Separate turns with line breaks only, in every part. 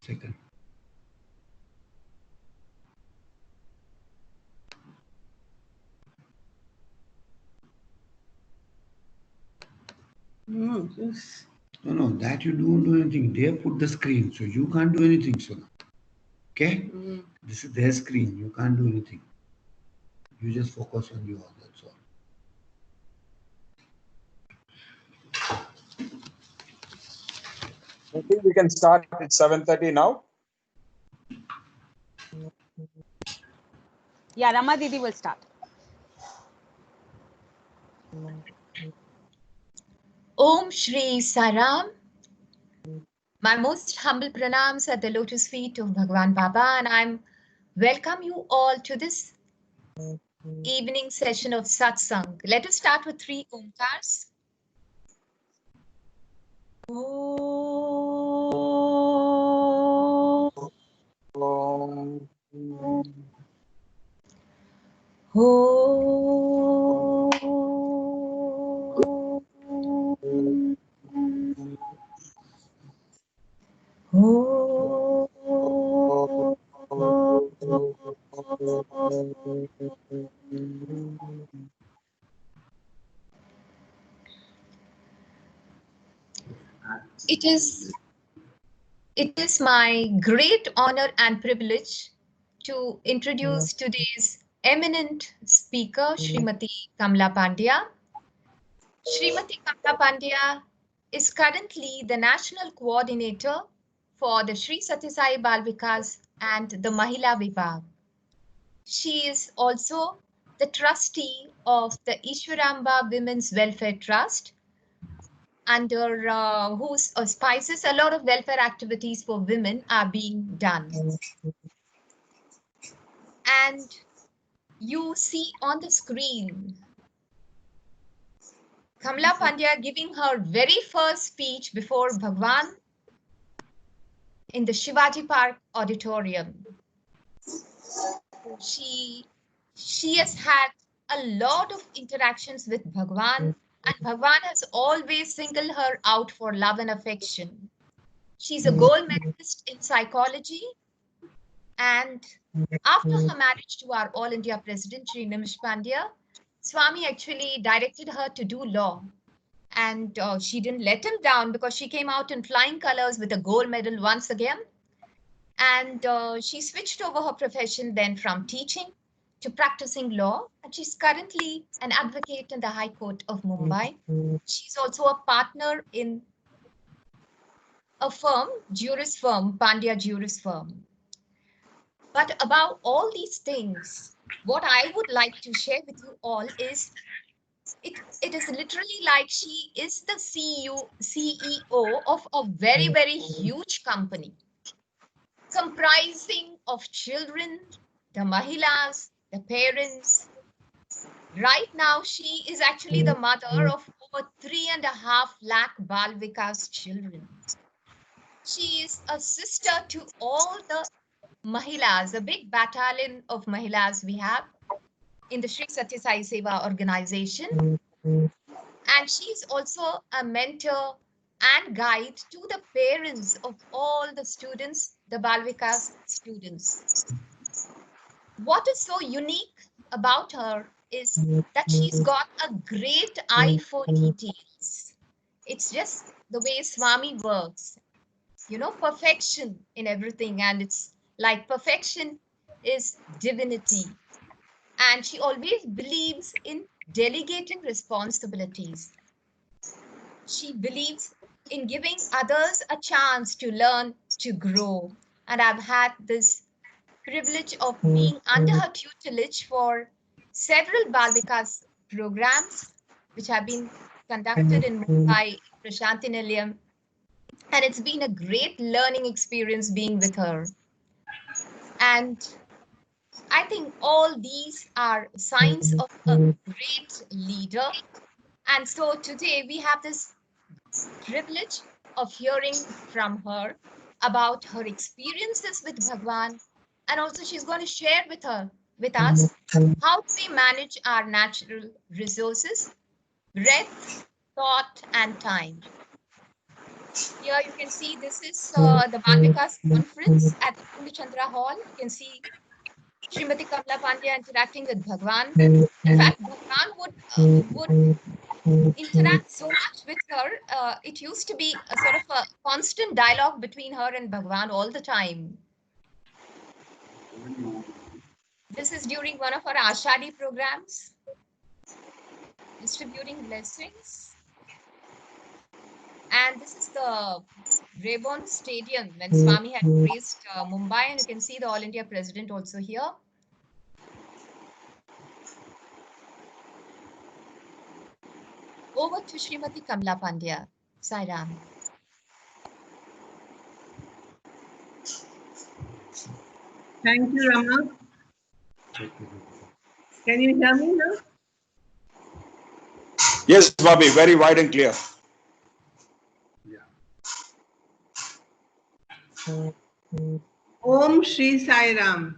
Second. No, no, that you don't do anything. They have put the screen, so you can't do anything, Sona. Okay? This is their screen. You can't do anything. You just focus on you all. That's all.
I think we can start at 7:30 now.
Yeah, Rama Didi will start.
Om Shri Saram. My most humble pranams at the lotus feet of Bhagwan Baba, and I'm welcome you all to this evening session of satsang. Let us start with 3 omkars. It is my great honor and privilege to introduce today's eminent speaker, Srimati Kamla Pandya. Srimati Kamla Pandya is currently the national coordinator for the Sri Sathya Sai Bal Vikas and the Mahila Vibhag. She is also the trustee of the Ishwaramba Women's Welfare Trust, under whose auspices a lot of welfare activities for women are being done. And you see on the screen Kamla Pandya giving her very first speech before Bhagwan in the Shivaji Park auditorium. She has had a lot of interactions with Bhagwan, and Bhagwan has always singled her out for love and affection. She's a gold medalist in psychology, and after her marriage to our All India President, Sri Nimish Pandya, Swami actually directed her to do law. And she didn't let him down because she came out in flying colors with a gold medal once again. And she switched over her profession then from teaching to practicing law. And she's currently an advocate in the High Court of Mumbai. She's also a partner in a firm, Juris firm, Pandya Juris firm. But above all these things, what I would like to share with you all is it is literally like she is the CEO of a very, very huge company comprising of children, the mahilas, the parents. Right now, she is actually the mother of over 3.5 lakh Bal Vikas children. She is a sister to all the mahilas, a big battalion of mahilas we have in the Sri Sathya Sai Seva organization. And she's also a mentor and guide to the parents of all the students, the Bal Vikas students. What is so unique about her is that she's got a great eye for details. It's just the way Swami works, you know, perfection in everything. And it's like perfection is divinity. And she always believes in delegating responsibilities. She believes in giving others a chance to learn, to grow. And I've had this privilege of being under her tutelage for several Bal Vikas programs, which have been conducted in Mumbai, Prashanti Nilayam. And it's been a great learning experience being with her. And I think all these are signs of a great leader. And so today we have this privilege of hearing from her about her experiences with Bhagwan. And also she's going to share with us, how we manage our natural resources, breath, thought, and time. Here you can see this is the Balvikas conference at the Purnachandra Hall. You can see Srimati Kamla Pandya interacting with Bhagwan. In fact, Bhagwan would interact so much with her. It used to be a sort of a constant dialogue between her and Bhagwan all the time. This is during one of our Ashadi programs, distributing blessings. And this is the Reborn Stadium when Swami had raised Mumbai, and you can see the All India President also here. Over to Srimati Kamla Pandya. Sai Ram.
Thank you, Rama. Can you hear me now?
Yes, Bobby, very wide and clear.
Om Shri Sai Ram.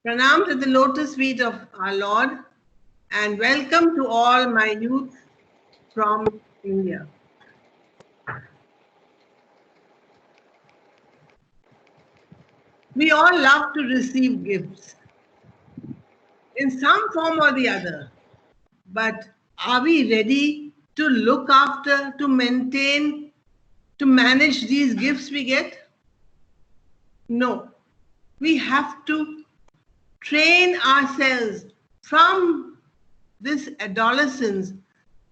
Pranam to the lotus feet of our Lord and welcome to all my youth from India. We all love to receive gifts in some form or the other. But are we ready to look after, to maintain, to manage these gifts we get? No. We have to train ourselves from this adolescence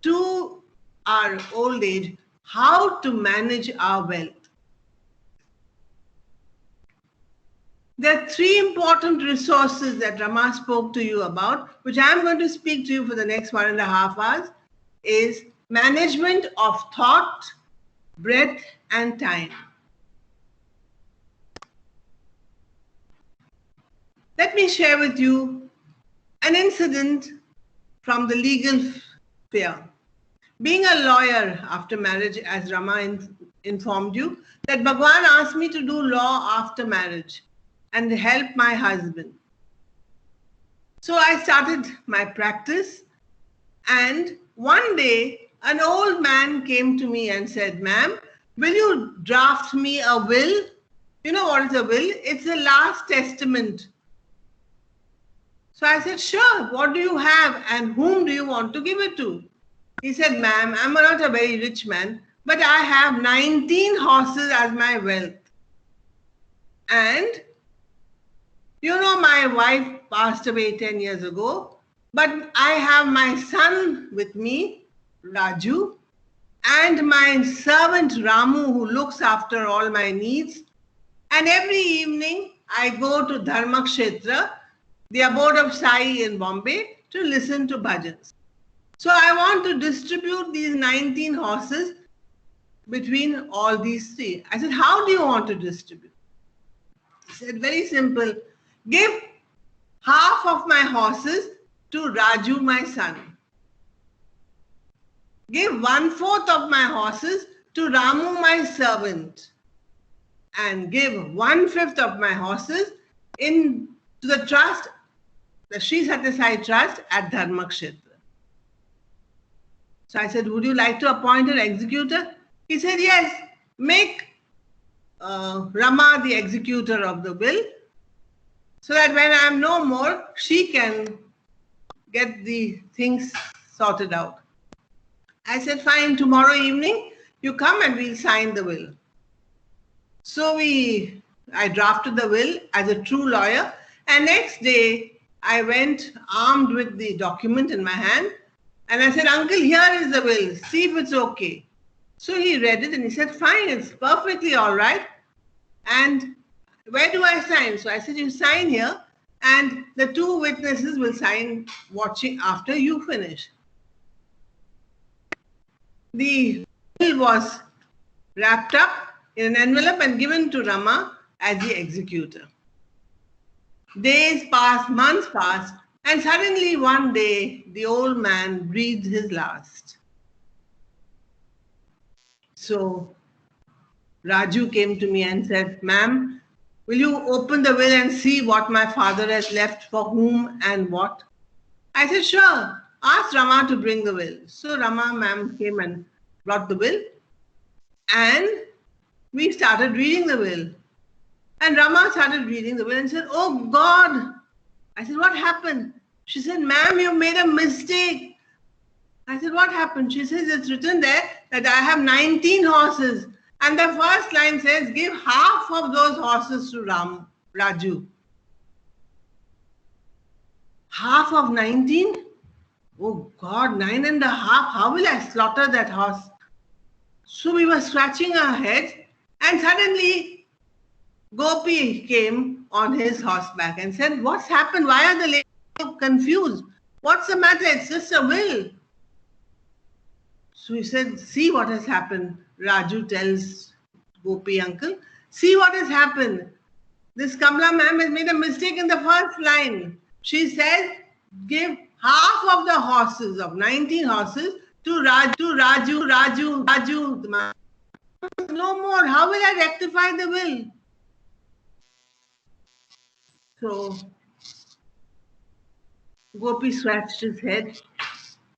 to our old age, how to manage our wealth. There are three important resources that Rama spoke to you about, which I'm going to speak to you for the next 1.5 hours, is management of thought, breath, and time. Let me share with you an incident from the legal sphere. Being a lawyer after marriage, as Rama informed you, that Bhagwan asked me to do law after marriage and help my husband. So I started my practice, and one day an old man came to me and said, "Ma'am, will you draft me a will?" You know what is a will? It's the last testament. So I said, "Sure, what do you have and whom do you want to give it to?" He said, "Ma'am, I'm not a very rich man, but I have 19 horses as my wealth. And you know, my wife passed away 10 years ago, but I have my son with me, Raju, and my servant Ramu, who looks after all my needs. And every evening I go to Dharmakshetra, the abode of Sai in Bombay, to listen to bhajans. So I want to distribute these 19 horses between all these three." I said, "How do you want to distribute?" He said, "Very simple. Give half of my horses to Raju, my son. Give 1/4 of my horses to Ramu, my servant. And give 1/5 of my horses to the trust, the Sri Satya Sai Trust at Dharmakshetra." So I said, "Would you like to appoint an executor?" He said, "Yes, make Rama the executor of the will, so that when I'm no more, she can get the things sorted out." I said, "Fine, tomorrow evening, you come and we'll sign the will." So I drafted the will as a true lawyer, and next day, I went armed with the document in my hand, and I said, "Uncle, here is the will, see if it's okay." So he read it and he said, "Fine, it's perfectly all right. And where do I sign?" So I said, "You sign here, and the two witnesses will sign watching after you finish." The will was wrapped up in an envelope and given to Rama as the executor. Days passed, months passed, and suddenly one day the old man breathed his last. So Raju came to me and said, "Ma'am, will you open the will and see what my father has left for whom and what?" I said, "Sure, ask Rama to bring the will." So Rama ma'am came and brought the will, and we started reading the will. And Rama started reading the will and said, "Oh God." I said, "What happened?" She said, "Ma'am, you made a mistake." I said, "What happened?" She says, "It's written there that I have 19 horses. And the first line says, give half of those horses to Raju." Half of 19? Oh God, 9.5. How will I slaughter that horse? So we were scratching our heads, and suddenly Gopi came on his horseback and said, "What's happened? Why are the ladies so confused? What's the matter? It's just a will." So he said, "See what has happened." Raju tells Gopi uncle, "See what has happened. This Kamla ma'am has made a mistake in the first line. She says, give half of the horses, of 19 horses, to Raju. No more. How will I rectify the will?" So Gopi scratched his head,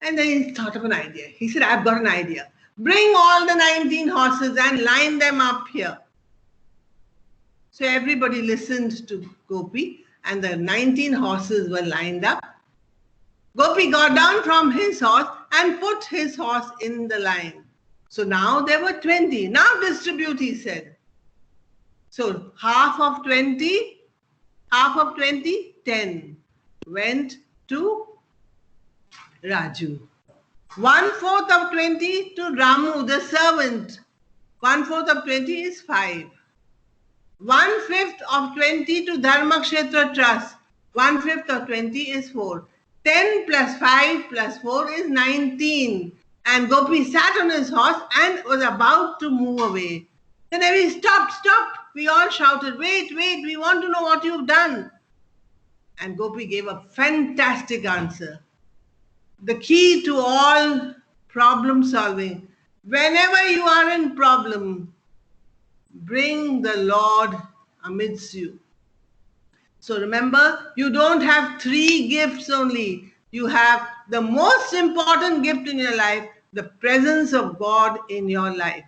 and then he thought of an idea. He said, "I've got an idea. Bring all the 19 horses and line them up here." So everybody listened to Gopi, and the 19 horses were lined up. Gopi got down from his horse and put his horse in the line. So now there were 20. "Now distribute," he said. So half of 20, 10 went to Raju. 1/4 of 20 to Ramu, the servant. 1/4 of 20 is 5. 1/5 of 20 to Dharmakshetra Trust. 1/5 of 20 is 4. 10 plus 5 plus 4 is 19. And Gopi sat on his horse and was about to move away. Then everybody stopped. We all shouted, wait, we want to know what you've done." And Gopi gave a fantastic answer. The key to all problem solving: whenever you are in problem, bring the Lord amidst you. So remember, you don't have 3 gifts only. You have the most important gift in your life, the presence of God in your life.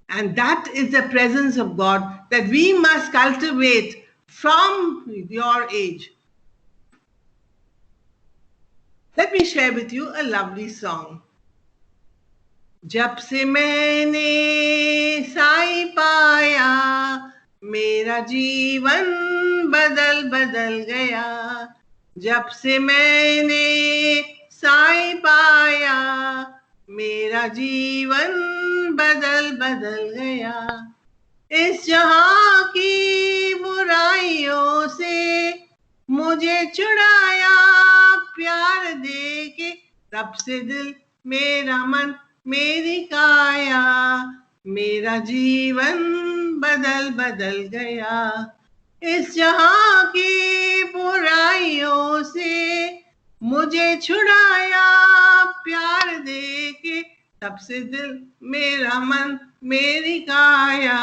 And that is the presence of God that we must cultivate from your age. Let me share with you a lovely song. जब से मैंने साई पाया, मेरा जीवन बदल गया. जब से मैंने साई पाया, मेरा जीवन बदल गया. इस जहां की बुराइयों से मुझे छुड़ाया प्यार दे के. तब से दिल मेरा मन मेरी काया, मेरा जीवन बदल गया. इस जहां की बुराइयों से मुझे छुड़ाया प्यार दे के. तब से दिल मेरा मन मेरी काया,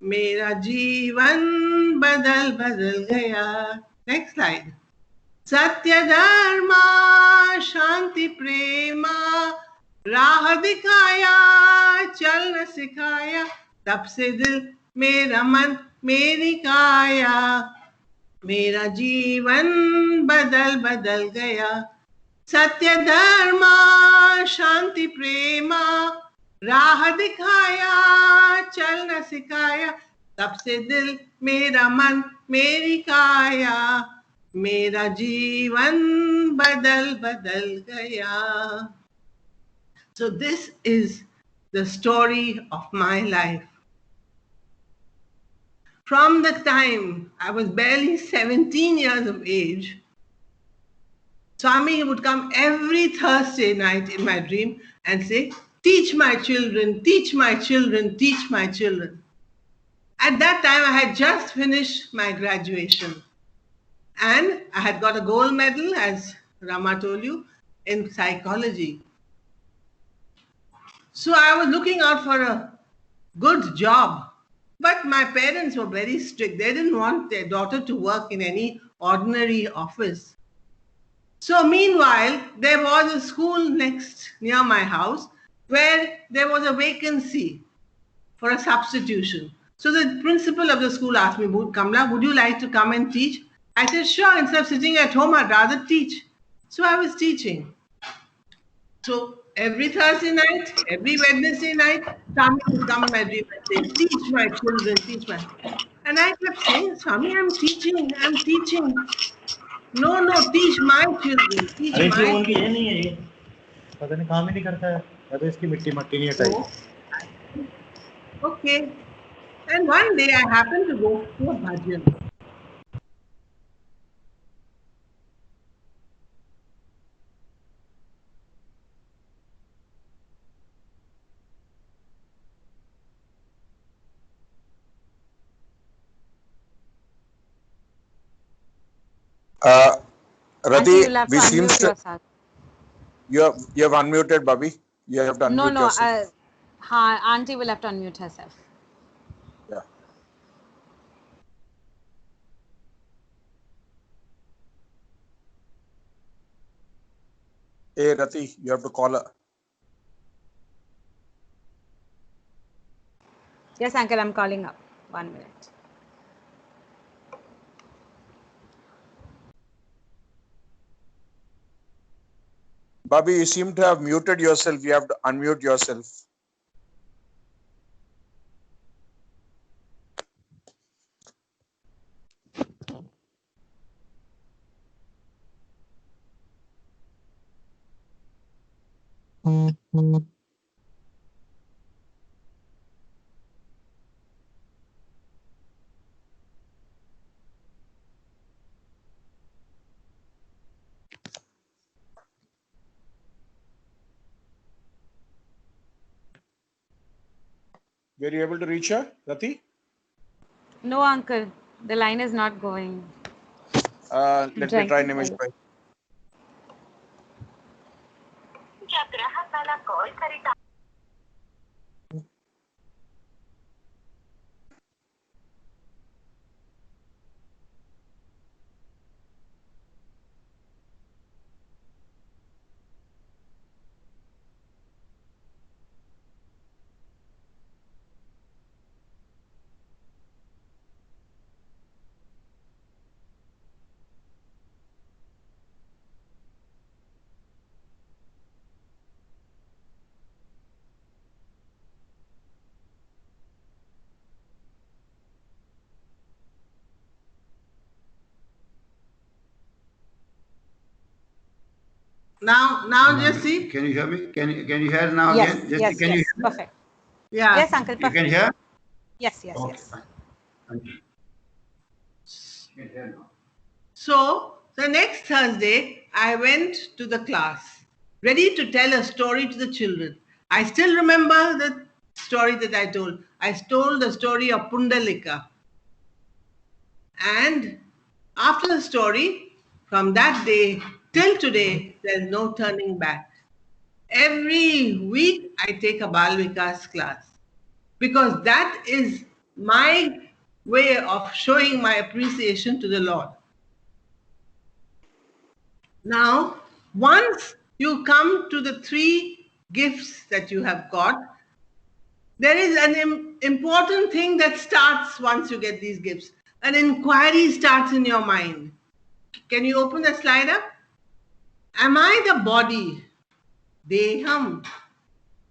मेरा जीवन बदल गया. Next slide. सत्य धर्मा शांति प्रेमा राह दिखाया, चलना सिखाया. तब से दिल मेरा मन मेरी काया, मेरा जीवन बदल गया. सत्य धर्मा शांति प्रेमा राह दिखाया, चलना सिखाया. तब से दिल मेरा मन मेरी काया, मेरा जीवन बदल गया. So this is the story of my life. From the time I was barely 17 years of age, Swami would come every Thursday night in my dream and say, teach my children, teach my children, teach my children. At that time, I had just finished my graduation. And I had got a gold medal, as Rama told you, in psychology. So I was looking out for a good job. But my parents were very strict. They didn't want their daughter to work in any ordinary office. So meanwhile, there was a school near my house where there was a vacancy for a substitution. So the principal of the school asked me, Kamla, would you like to come and teach? I said, sure. Instead of sitting at home, I'd rather teach. So I was teaching. So every Thursday night, every Wednesday night, Swami would come in my dream and say, teach my children, teach my. And I kept saying, Swami, I'm teaching. No, teach my children, teach
अरे
my
इसमें बोल के
children.
ये नहीं है ये पता नहीं काम ही नहीं करता है अबे इसकी मिट्टी मट्टी नहीं हटाई
So, okay. And one day I happened to go to a bhajan.
Rati,
Auntie, you'll have to
we seems
unmute
to
yourself.
you have unmuted, Bobby. You have to unmute
No,
yourself.
Auntie will have to unmute herself.
Yeah. Hey, Rati, you have to call her.
Yes, uncle, I'm calling up. 1 minute.
Bobby, you seem to have muted yourself. You have to unmute yourself. Were you able to reach her, Rati?
No, uncle, the line is not going.
Let me
Trying
try
to
Nimish
call.
bhai.
Now, Jesse.
Can you hear me? Can you hear now
Yes,
again? Jesse,
yes,
can you
yes,
hear me?
perfect.
Yeah.
Yes, uncle,
You can
perfect.
hear?
Yes, yes,
Okay,
yes.
fine. Thank you. You can hear now.
So the next Thursday, I went to the class, ready to tell a story to the children. I still remember the story that I told. I told the story of Pundalika. And after the story, from that day till today, there's no turning back. Every week, I take a Bal Vikas class because that is my way of showing my appreciation to the Lord. Now, once you come to the 3 gifts that you have got, there is an important thing that starts once you get these gifts. An inquiry starts in your mind. Can you open the slide up? Am I the body? Deham.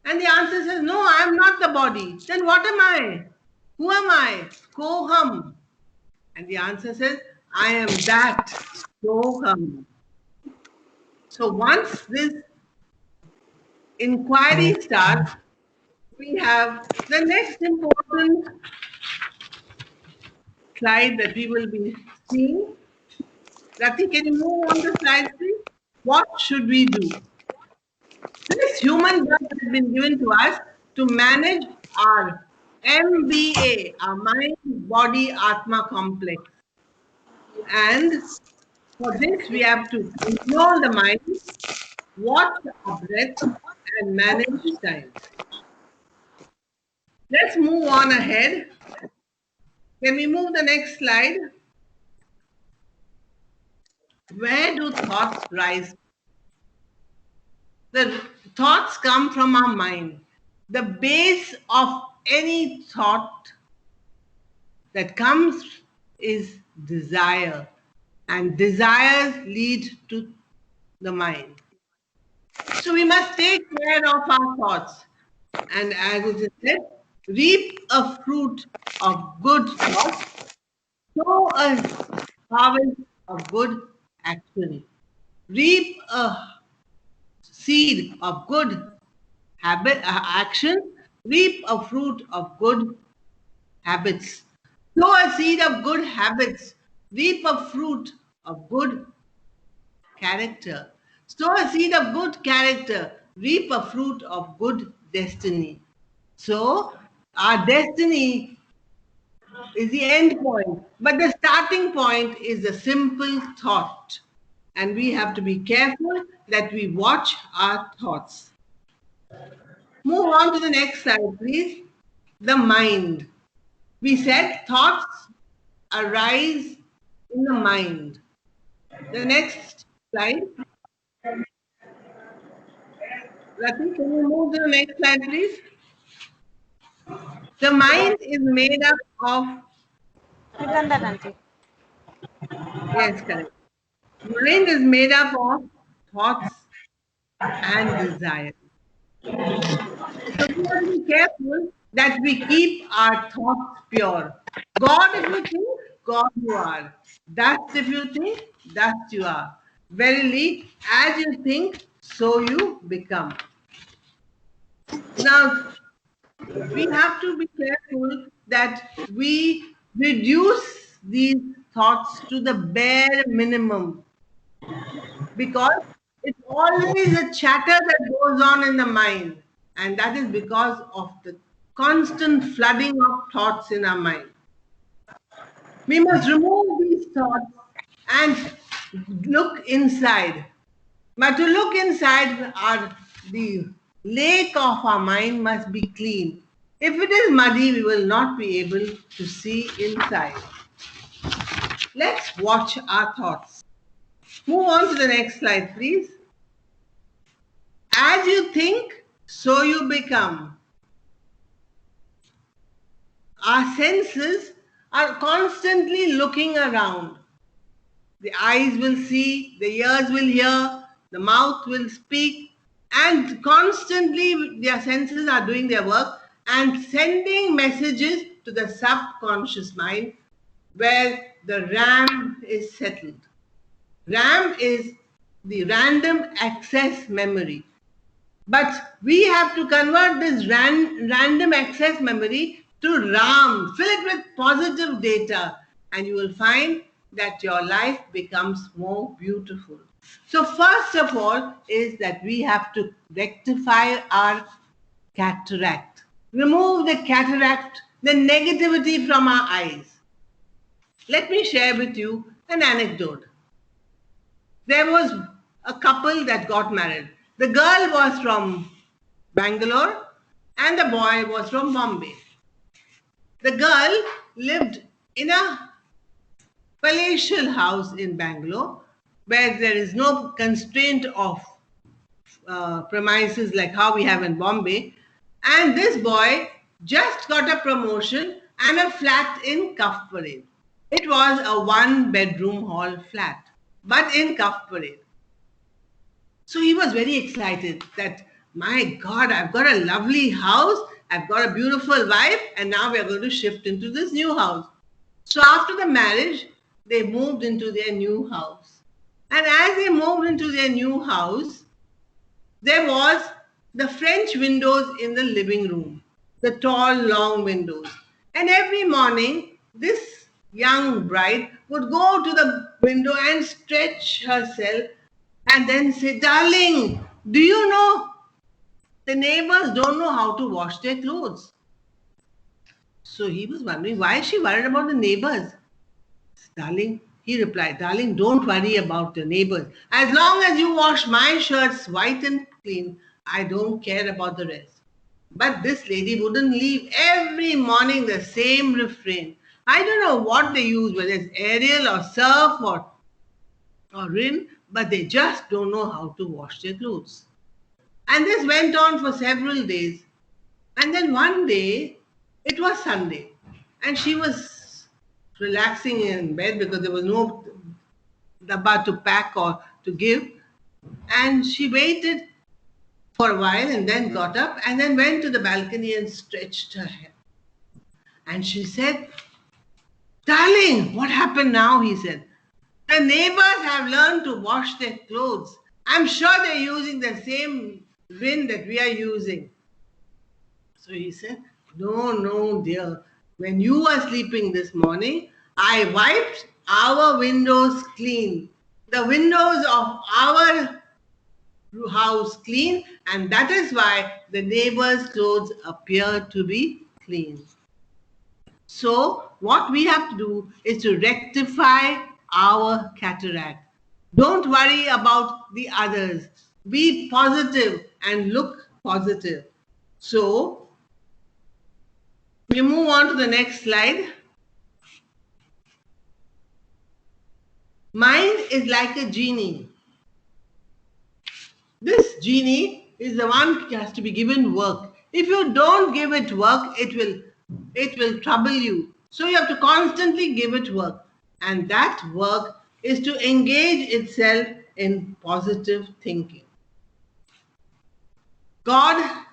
And the answer says, no, I am not the body. Then what am I? Who am I? Koham. And the answer says, I am that. Koham. So once this inquiry starts, we have the next important slide that we will be seeing. Rati, can you move on the slide, please? What should we do? This human birth has been given to us to manage our MBA, our mind, body, Atma complex. And for this, we have to control the mind, watch our breath, and manage time. Let's move on ahead. Can we move the next slide? Where do thoughts rise? The thoughts come from our mind. The base of any thought that comes is desire, and desires lead to the mind. So we must take care of our thoughts, and as it is said, reap a fruit of good thoughts, sow a harvest of good action. Reap a seed of good action, reap a fruit of good habits. Sow a seed of good habits, reap a fruit of good character. Sow a seed of good character, reap a fruit of good destiny. So, our destiny is the end point, but the starting point is a simple thought. And we have to be careful that we watch our thoughts. Move on to the next slide, please. The mind. We said thoughts arise in the mind. The next slide. Rati, can you move to the next slide, please? The mind is made up of,
We've done that, Auntie.
yes, correct. Mind is made up of thoughts and desires. So we have to be careful that we keep our thoughts pure. God, if you think, God you are. Dust, if you think, dust you are. Verily, as you think, so you become. Now, we have to be careful that we reduce these thoughts to the bare minimum, because it's always a chatter that goes on in the mind, and that is because of the constant flooding of thoughts in our mind. We must remove these thoughts and look inside. But to look inside, the lake of our mind must be clean. If it is muddy, we will not be able to see inside. Let's watch our thoughts. Move on to the next slide, please. As you think, so you become. Our senses are constantly looking around. The eyes will see, the ears will hear, the mouth will speak, and constantly their senses are doing their work and sending messages to the subconscious mind, where the RAM is settled. RAM is the random access memory. But we have to convert this random access memory to RAM, fill it with positive data, and you will find that your life becomes more beautiful. So first of all is that we have to rectify our cataract. Remove the cataract, the negativity from our eyes. Let me share with you an anecdote. There was a couple that got married. The girl was from Bangalore and the boy was from Bombay. The girl lived in a palatial house in Bangalore where there is no constraint of premises like how we have in Bombay. And this boy just got a promotion and a flat in Cuff Parade. It was a 1-bedroom hall flat, but in Cuff Parade. So he was very excited that, my God, I've got a lovely house, I've got a beautiful wife, and now we are going to shift into this new house. So after the marriage, they moved into their new house. And as they moved into their new house, there was the French windows in the living room, the tall, long windows. And every morning, this young bride would go to the window and stretch herself and then say, darling, do you know the neighbors don't know how to wash their clothes? So he was wondering, why is she worried about the neighbors? Darling, he replied, darling, don't worry about the neighbors. As long as you wash my shirts white and clean, I don't care about the rest. But this lady wouldn't leave. Every morning the same refrain. I don't know what they use, whether it's Ariel or Surf or or Rin, but they just don't know how to wash their clothes. And this went on for several days. And then one day, it was Sunday, and she was relaxing in bed because there was no dabba to pack or to give. And she waited for a while and then got up and then went to the balcony and stretched her hair. And she said, "Darling, what happened now?" He said. "The neighbors have learned to wash their clothes. I'm sure they're using the same Rin that we are using." So he said, No, dear. When you were sleeping this morning, I wiped our windows clean. The windows of our house clean, and that is why the neighbor's clothes appear to be clean. So what we have to do is to rectify our cataract. Don't worry about the others. Be positive and look positive. So we move on to the next slide. Mind is like a genie. This genie is the one who has to be given work. If you don't give it work, it will trouble you. So you have to constantly give it work. And that work is to engage itself in positive thinking. God,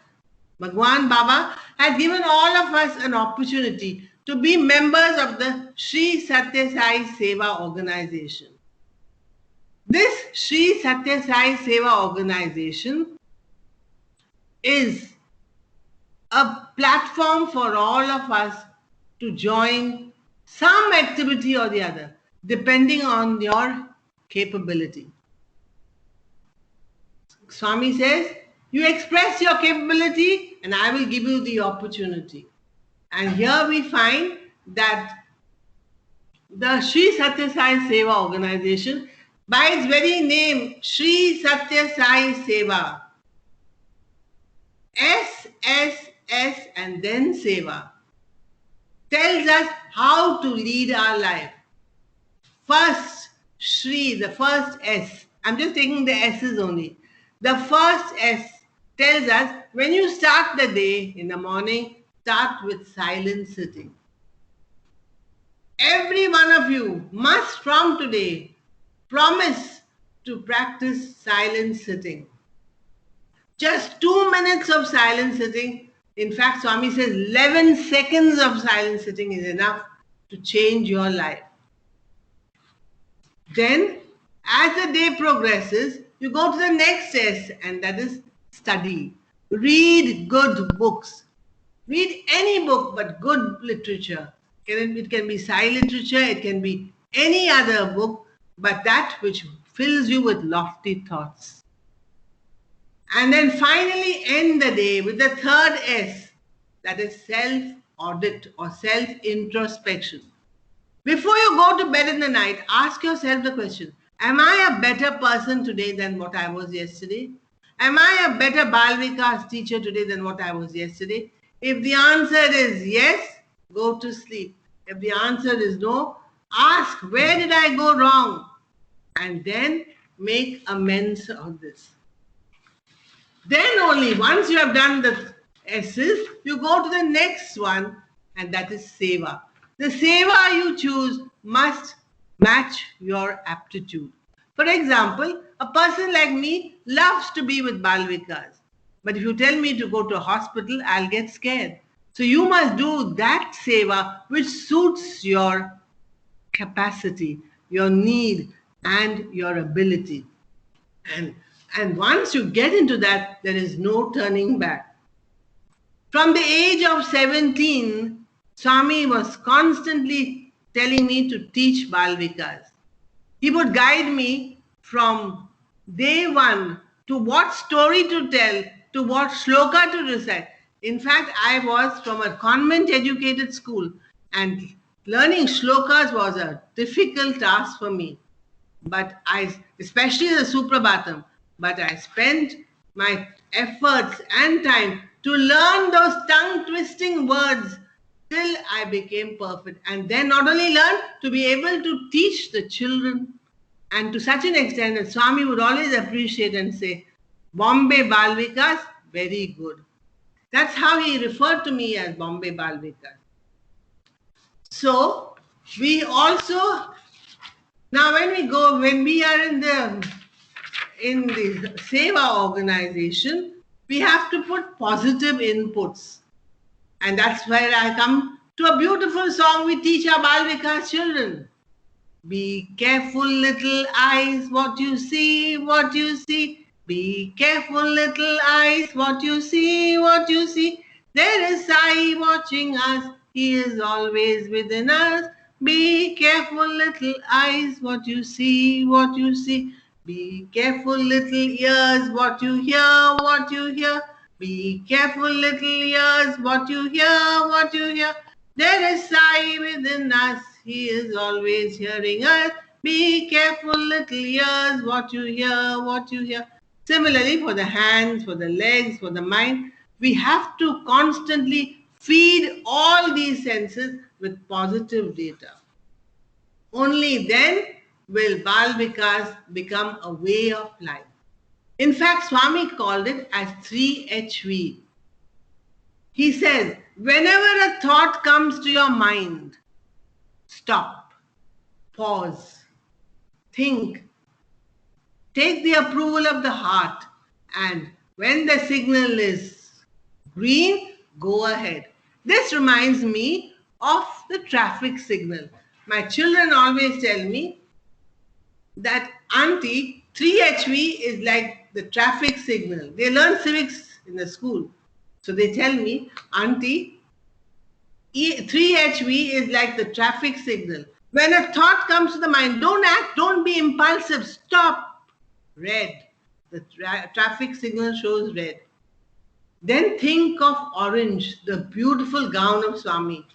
Bhagwan Baba, has given all of us an opportunity to be members of the Sri Satya Sai Seva organization. This Sri Satya Sai Seva organization is a platform for all of us to join some activity or the other, depending on your capability. Swami says, you express your capability and I will give you the opportunity. And here we find that the Sri Satya Sai Seva organization, by its very name, Sri Satya Sai Seva, S and then Seva, tells us how to lead our life. First, Sri, the first S. I'm just taking the S's only. The first S tells us when you start the day in the morning, start with silent sitting. Every one of you must from today promise to practice silent sitting. Just 2 minutes of silent sitting. In fact, Swami says 11 seconds of silent sitting is enough to change your life. Then, as the day progresses, you go to the next S, and that is study. Read good books. Read any book, but good literature. It can be silent literature, it can be any other book, but that which fills you with lofty thoughts. And then finally end the day with the third S, that is self-audit or self-introspection. Before you go to bed in the night, ask yourself the question, am I a better person today than what I was yesterday? Am I a better Bal Vikas teacher today than what I was yesterday? If the answer is yes, go to sleep. If the answer is no, ask, where did I go wrong? And then make amends on this. Then only, once you have done the S's, you go to the next one, and that is Seva. The Seva you choose must match your aptitude. For example, a person like me loves to be with Bal Vikas. But if you tell me to go to a hospital, I'll get scared. So you must do that Seva which suits your capacity, your need, and your ability. And once you get into that, there is no turning back. From the age of 17, Swami was constantly telling me to teach Bal Vikas. He would guide me from day one to what story to tell, to what shloka to recite. In fact, I was from a convent-educated school, and learning shlokas was a difficult task for me. But especially the Suprabhatam, but I spent my efforts and time to learn those tongue-twisting words till I became perfect. And then not only learn, to be able to teach the children. And to such an extent that Swami would always appreciate and say, Bombay Bal Vikas, very good. That's how he referred to me, as Bombay Bal Vikas. So we also, now when we are in the Seva organization, we have to put positive inputs. And that's where I come to a beautiful song we teach our Bal Vikas children. Be careful, little eyes, what you see, what you see. Be careful, little eyes, what you see, what you see. There is Sai watching us, he is always within us. Be careful, little eyes, what you see, what you see. Be careful, little ears, what you hear, what you hear. Be careful, little ears, what you hear, what you hear. There is Sai within us, he is always hearing us. Be careful, little ears, what you hear, what you hear. Similarly, for the hands, for the legs, for the mind, we have to constantly feed all these senses with positive data. Only then will Bal Vikas become a way of life. In fact, Swami called it as 3HV. He says, whenever a thought comes to your mind, stop, pause, think, take the approval of the heart, and when the signal is green, go ahead. This reminds me of the traffic signal. My children always tell me that, Auntie, 3HV is like the traffic signal. They learn civics in the school. So they tell me, Auntie, 3HV is like the traffic signal. When a thought comes to the mind, don't act, don't be impulsive, stop. Red. The traffic signal shows red. Then think of orange, the beautiful gown of Swami,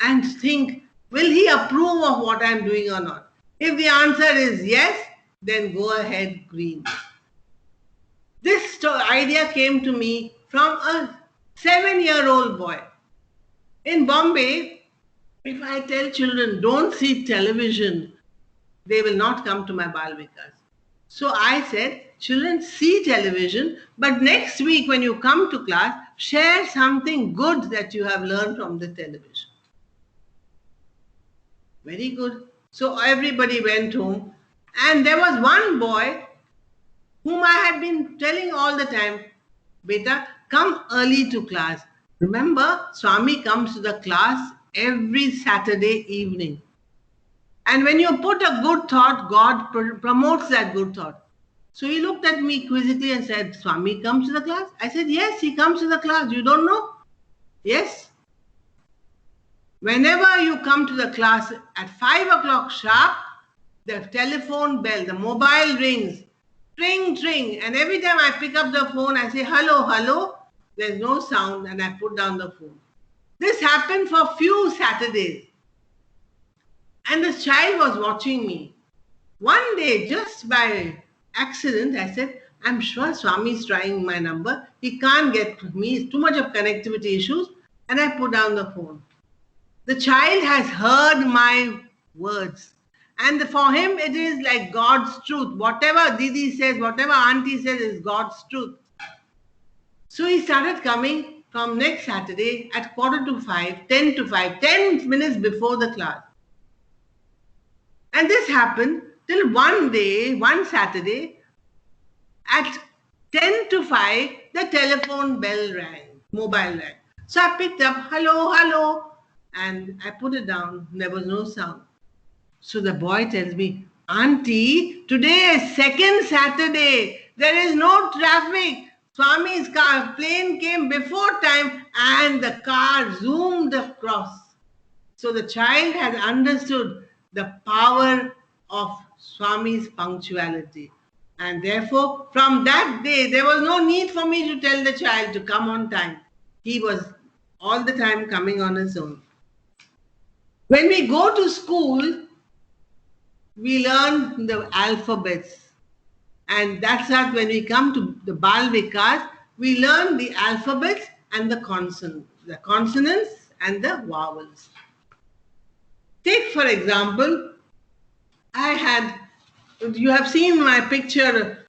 and think, will he approve of what I'm doing or not? If the answer is yes, then go ahead, green. This idea came to me from a 7-year-old boy. In Bombay, if I tell children don't see television, they will not come to my Bal Vikas. So I said, children, see television, but next week when you come to class, share something good that you have learned from the television. Very good. So everybody went home, and there was one boy whom I had been telling all the time, Beta, come early to class. Remember, Swami comes to the class every Saturday evening. And when you put a good thought, God promotes that good thought. So he looked at me quizzically and said, Swami comes to the class? I said, yes, he comes to the class. You don't know? Yes. Whenever you come to the class at 5 o'clock sharp, the telephone bell, the mobile rings, ring, ring. And every time I pick up the phone, I say, hello, hello. There's no sound, and I put down the phone. This happened for a few Saturdays. And the child was watching me. One day, just by accident, I said, I'm sure Swami is trying my number. He can't get me. Too much of connectivity issues. And I put down the phone. The child has heard my words. And for him, it is like God's truth. Whatever Didi says, whatever Auntie says is God's truth. So he started coming from next Saturday at 4:45, 10 to 5, 10 minutes before the class. And this happened till one day, one Saturday, at 10 to 5, the telephone bell rang, mobile rang. So I picked up, hello, hello, and I put it down. There was no sound. So the boy tells me, Auntie, today is second Saturday. There is no traffic. Swami's plane came before time and the car zoomed across. So the child has understood the power of Swami's punctuality. And therefore, from that day, there was no need for me to tell the child to come on time. He was all the time coming on his own. When we go to school, we learn the alphabets. And that's how when we come to the Bal Vikas, we learn the alphabets and the consonants and the vowels. Take, for example, I had you have seen my picture.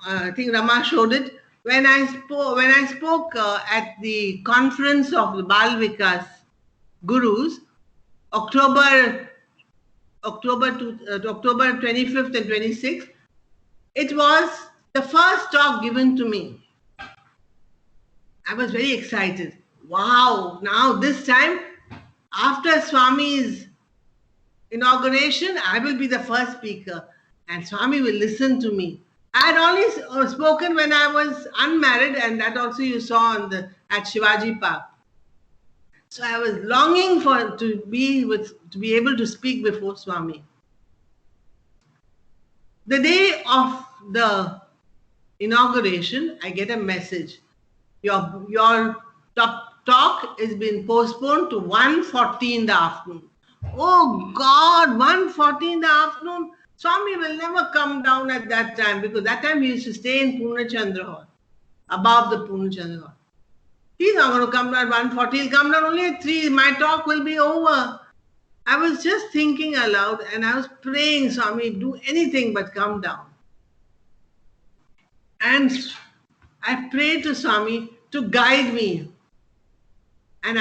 I think Rama showed it when I spoke at the conference of the Bal Vikas Gurus, October 25th and 26th. It was the first talk given to me. I was very excited. Wow! Now this time, after Swami's inauguration, I will be the first speaker, and Swami will listen to me. I had only spoken when I was unmarried, and that also you saw at Shivaji Park. So I was longing to be able to speak before Swami. The day of the inauguration, I get a message. Your talk has been postponed to 1:40 in the afternoon. Oh God, 1:40 in the afternoon. Swami will never come down at that time, because that time he used to stay in Purnachandra Hall, above the Purnachandra Hall. He's not going to come down at 1:40. He'll come down only at 3. My talk will be over. I was just thinking aloud, and I was praying, Swami, do anything but come down. And I prayed to Swami to guide me. And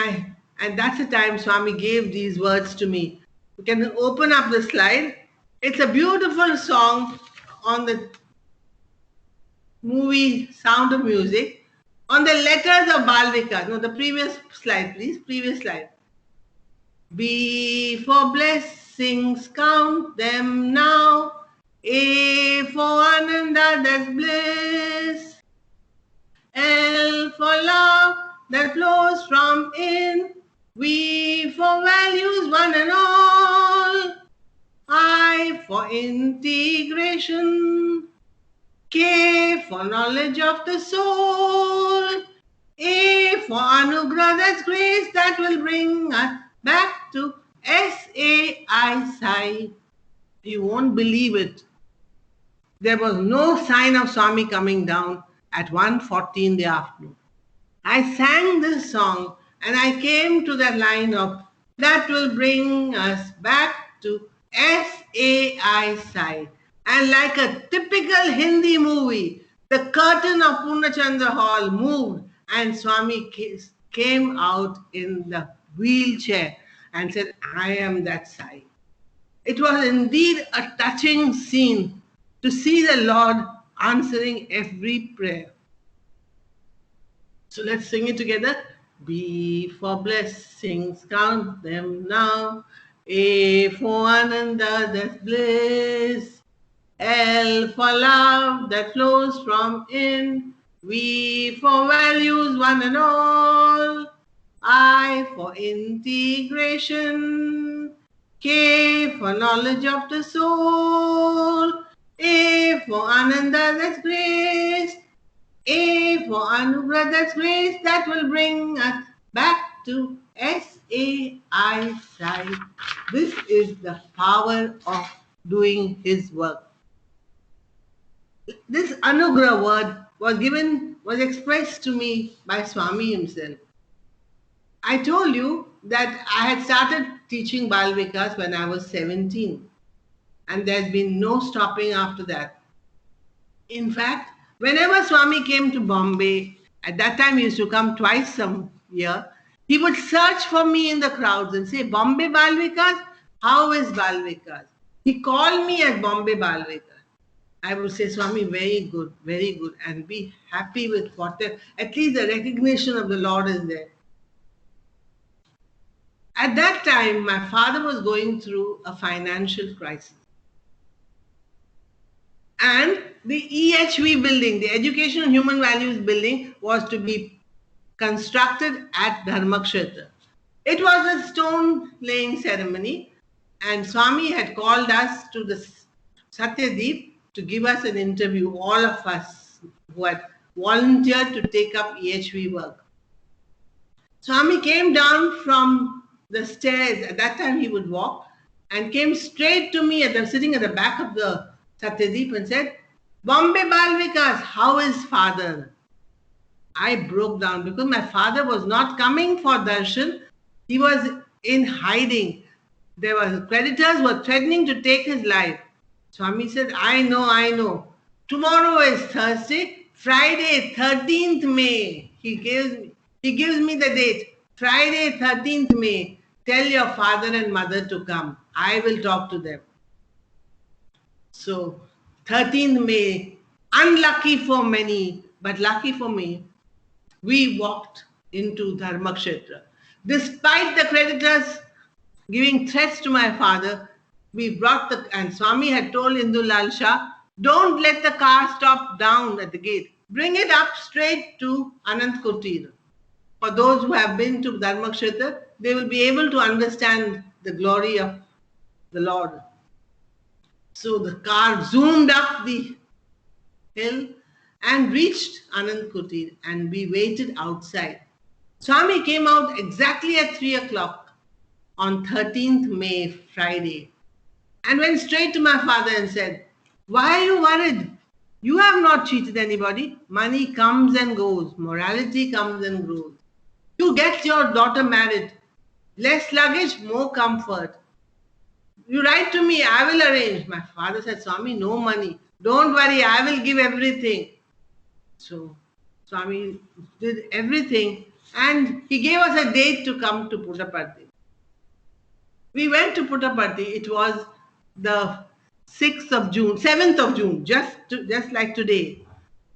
that's the time Swami gave these words to me. You can open up the slide. It's a beautiful song on the movie Sound of Music, on the letters of Bal Vikas. No, the previous slide, please. Previous slide. B for blessings, count them now. A for Ananda, that's bliss. L for love that flows from in. V for values, one and all. I for integration. K for knowledge of the soul. A for anugrah, that's grace that will bring us back to S-A-I, Sai. You won't believe it. There was no sign of Swami coming down at 1:40 in the afternoon. I sang this song and I came to that line of that will bring us back to S-A-I, Sai. And like a typical Hindi movie, the curtain of Purnachandra Hall moved and Swami came out in the wheelchair and said, I am that Sai. It was indeed a touching scene to see the Lord answering every prayer. So let's sing it together. B for blessings, count them now. A for Ananda, that's bliss. L for love that flows from in. V for values, one and all. I for integration. K for knowledge of the soul. A for Ananda, that's grace. A for anugrah, that's grace that will bring us back to S-A-I, Sai. This is the power of doing his work. This anugrah word was expressed to me by Swami himself. I told you that I had started teaching Bal Vikas when I was 17, and there's been no stopping after that. In fact, whenever Swami came to Bombay, at that time he used to come twice a year, he would search for me in the crowds and say, Bombay Bal Vikas, how is Bal Vikas? He called me as Bombay Bal Vikas. I would say, Swami, very good, and be happy with whatever, at least the recognition of the Lord is there. At that time, my father was going through a financial crisis. And the EHV building, the Education and Human Values building, was to be constructed at Dharmakshetra. It was a stone laying ceremony, and Swami had called us to the Satyadeep to give us an interview, all of us who had volunteered to take up EHV work. Swami came down from the stairs. At that time he would walk, and came straight to me sitting at the back of the Satyadeep and said, Bombay Bal Vikas, how is father? I broke down because my father was not coming for darshan. He was in hiding. Creditors were threatening to take his life. Swami said, I know. Tomorrow is Thursday, Friday, 13th May. He gives me the date. Friday, 13th May. Tell your father and mother to come. I will talk to them. So, 13th May, unlucky for many, but lucky for me, we walked into Dharmakshetra. Despite the creditors giving threats to my father, we brought and Swami had told Indulal Shah, don't let the car stop down at the gate. Bring it up straight to Anant Kutir. For those who have been to Dharmakshetra, they will be able to understand the glory of the Lord. So the car zoomed up the hill and reached Anand Kutir, and we waited outside. Swami came out exactly at 3 o'clock on 13th May, Friday, and went straight to my father and said, why are you worried? You have not cheated anybody. Money comes and goes. Morality comes and goes. You get your daughter married. Less luggage, more comfort. You write to me, I will arrange. My father said, Swami, no money. Don't worry, I will give everything. So Swami did everything, and he gave us a date to come to Puttaparthi. We went to Puttaparthi. It was the 7th of June, just like today.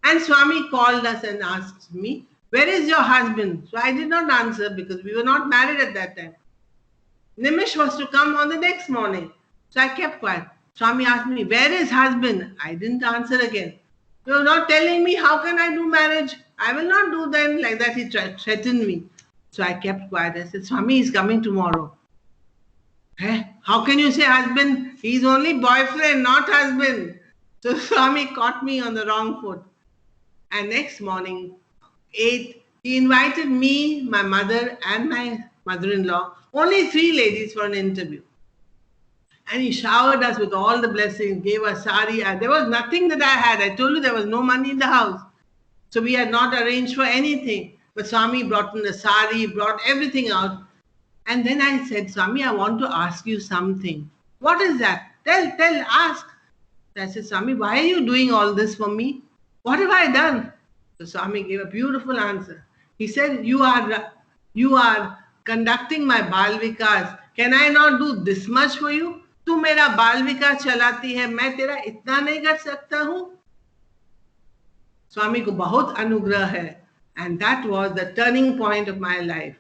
And Swami called us and asked me, where is your husband? So I did not answer because we were not married at that time. Nimish was to come on the next morning. So I kept quiet. Swami asked me, where is husband? I didn't answer again. You are not telling me, how can I do marriage? I will not do then. Like that he threatened me. So I kept quiet. I said, Swami is coming tomorrow. How can you say husband? He's only boyfriend, not husband. So Swami caught me on the wrong foot. And next morning, 8, he invited me, my mother and my mother-in-law, only 3 ladies for an interview. And he showered us with all the blessings, gave us sari. There was nothing that I had. I told you there was no money in the house. So we had not arranged for anything. But Swami brought in the sari, brought everything out. And then I said, Swami, I want to ask you something. What is that? Tell, ask. I said, Swami, why are you doing all this for me? What have I done? So Swami gave a beautiful answer. He said, you are conducting my Bal Vikas. Can I not do this much for you? तू मेरा बाल विकास चलाती है, मैं तेरा इतना नहीं कर सकता हूँ. स्वामी को बहुत अनुग्रह है. And that was the turning point of my life.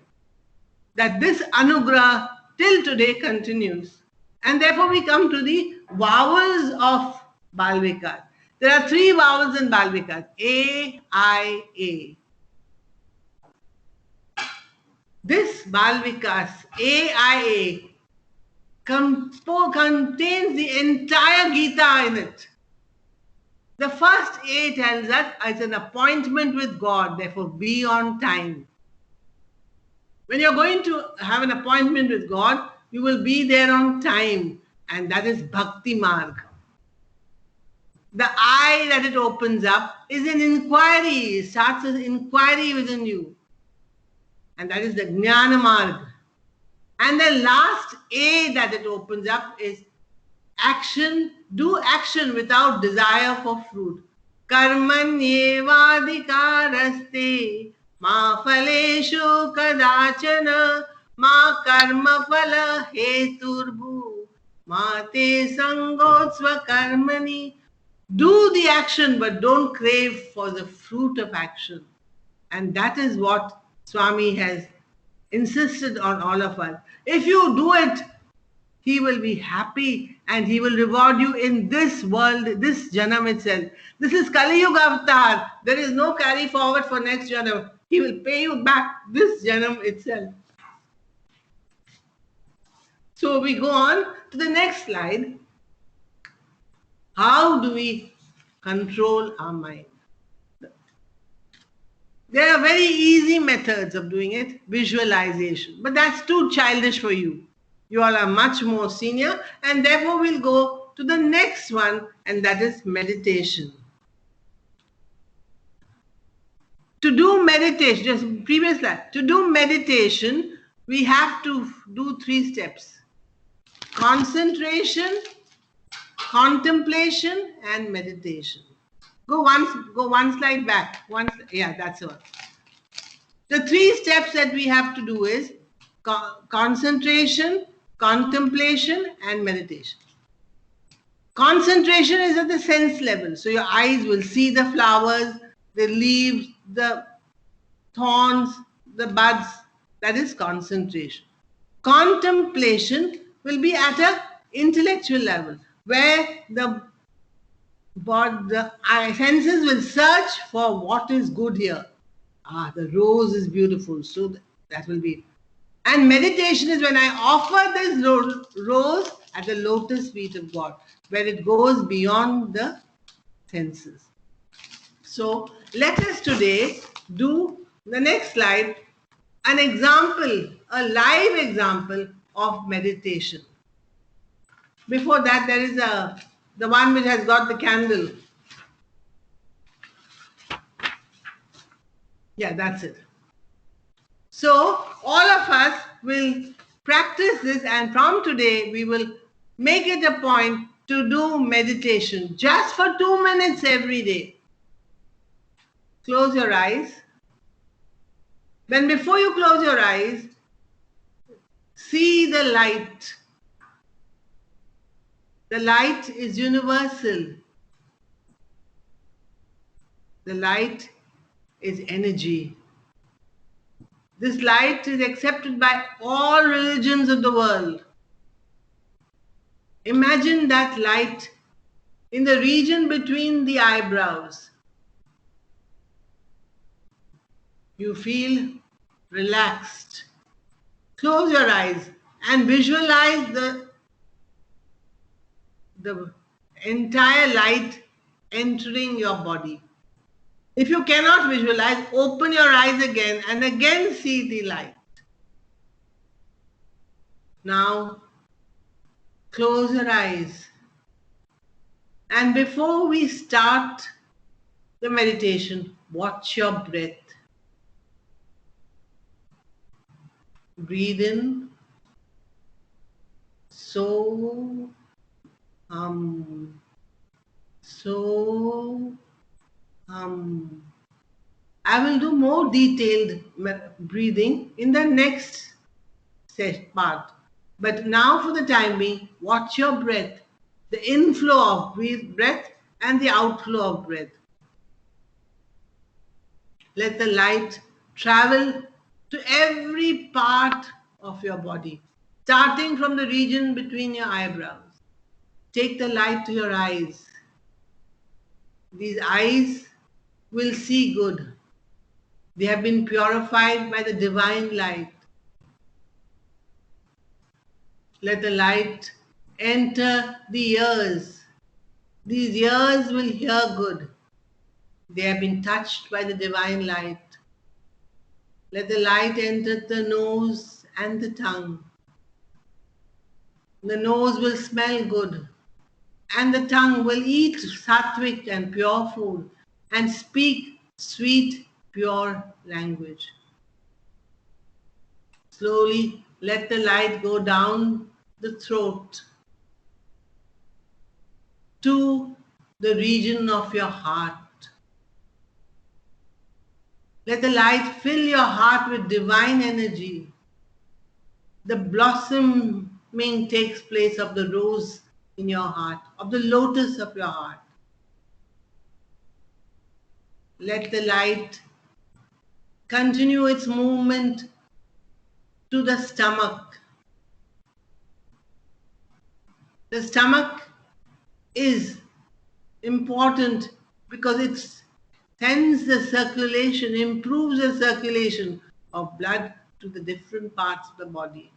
That this anugrah till today continues. And therefore we come to the vowels of Bal Vikas. There are 3 vowels in Bal Vikas. A, I, A. This Bal Vikas, A, I, A, contains the entire Gita in it. The first A tells us it's an appointment with God, therefore be on time. When you're going to have an appointment with God, you will be there on time, and that is Bhakti Marg. The I that it opens up is an inquiry, it starts as inquiry within you, and that is the Jnana Marg. And the last A that it opens up is action. Do action without desire for fruit. Karmanyevadhikaraste ma phaleshu kadachana ma karma phala heturbu ma te sangotsva karmani. Do the action, but don't crave for the fruit of action. And that is what Swami has insisted on all of us. If you do it, he will be happy and he will reward you in this world, this Janam itself. This is Kali Yuga Avatar. There is no carry forward for next Janam. He will pay you back this Janam itself. So we go on to the next slide. How do we control our mind? There are very easy methods of doing it, visualization, but that's too childish for you. You all are much more senior, and therefore we'll go to the next one, and that is meditation. To do meditation, just previous slide, to do meditation, we have to do 3 steps. Concentration, contemplation and meditation. Go one slide back. Yeah, that's all. The 3 steps that we have to do is concentration, contemplation, and meditation. Concentration is at the sense level. So your eyes will see the flowers, the leaves, the thorns, the buds. That is concentration. Contemplation will be at an intellectual level, where the senses will search for what is good here. The rose is beautiful, so that will be. And meditation is when I offer this rose at the lotus feet of God, where it goes beyond the senses. So let us today do the next slide, an example, a live example of meditation. Before that, there is the one which has got the candle. Yeah, that's it. So all of us will practice this, and from today we will make it a point to do meditation just for 2 minutes every day. Close your eyes. Then before you close your eyes, see the light. The light is universal. The light is energy. This light is accepted by all religions of the world. Imagine that light in the region between the eyebrows. You feel relaxed. Close your eyes and visualize the entire light entering your body. If you cannot visualize, open your eyes again and again see the light. Now, close your eyes. And before we start the meditation, watch your breath. Breathe in. So, I will do more detailed breathing in the next part. But now for the time being, watch your breath, the inflow of breath and the outflow of breath. Let the light travel to every part of your body, starting from the region between your eyebrows. Take the light to your eyes. These eyes will see good. They have been purified by the divine light. Let the light enter the ears. These ears will hear good. They have been touched by the divine light. Let the light enter the nose and the tongue. The nose will smell good, and the tongue will eat sattvic and pure food and speak sweet, pure language. Slowly let the light go down the throat to the region of your heart. Let the light fill your heart with divine energy. The blossoming takes place of the rose in your heart, of the lotus of your heart. Let the light continue its movement to the stomach. The stomach is important because it sends the circulation, improves the circulation of blood to the different parts of the body.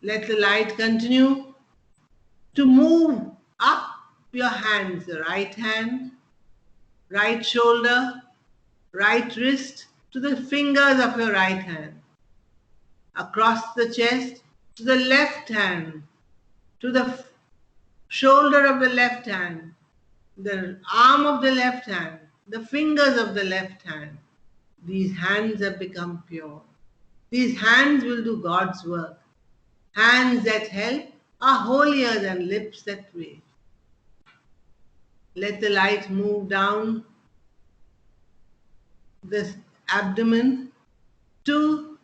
Let the light continue to move up your hands, the right hand, right shoulder, right wrist, to the fingers of your right hand, across the chest, to the left hand, to the shoulder of the left hand, the arm of the left hand, the fingers of the left hand. These hands have become pure. These hands will do God's work. Hands that help are holier than lips that pray. Let the light move down the abdomen to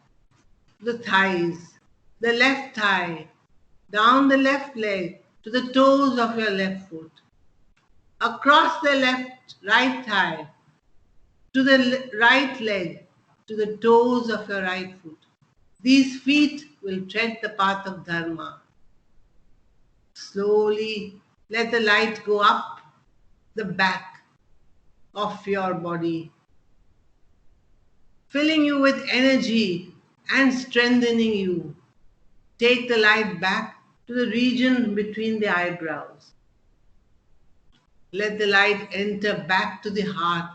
the thighs, the left thigh, down the left leg to the toes of your left foot, across the right thigh to the right leg to the toes of your right foot. These feet will tread the path of Dharma. Slowly let the light go up the back of your body, filling you with energy and strengthening you. Take the light back to the region between the eyebrows. Let the light enter back to the heart.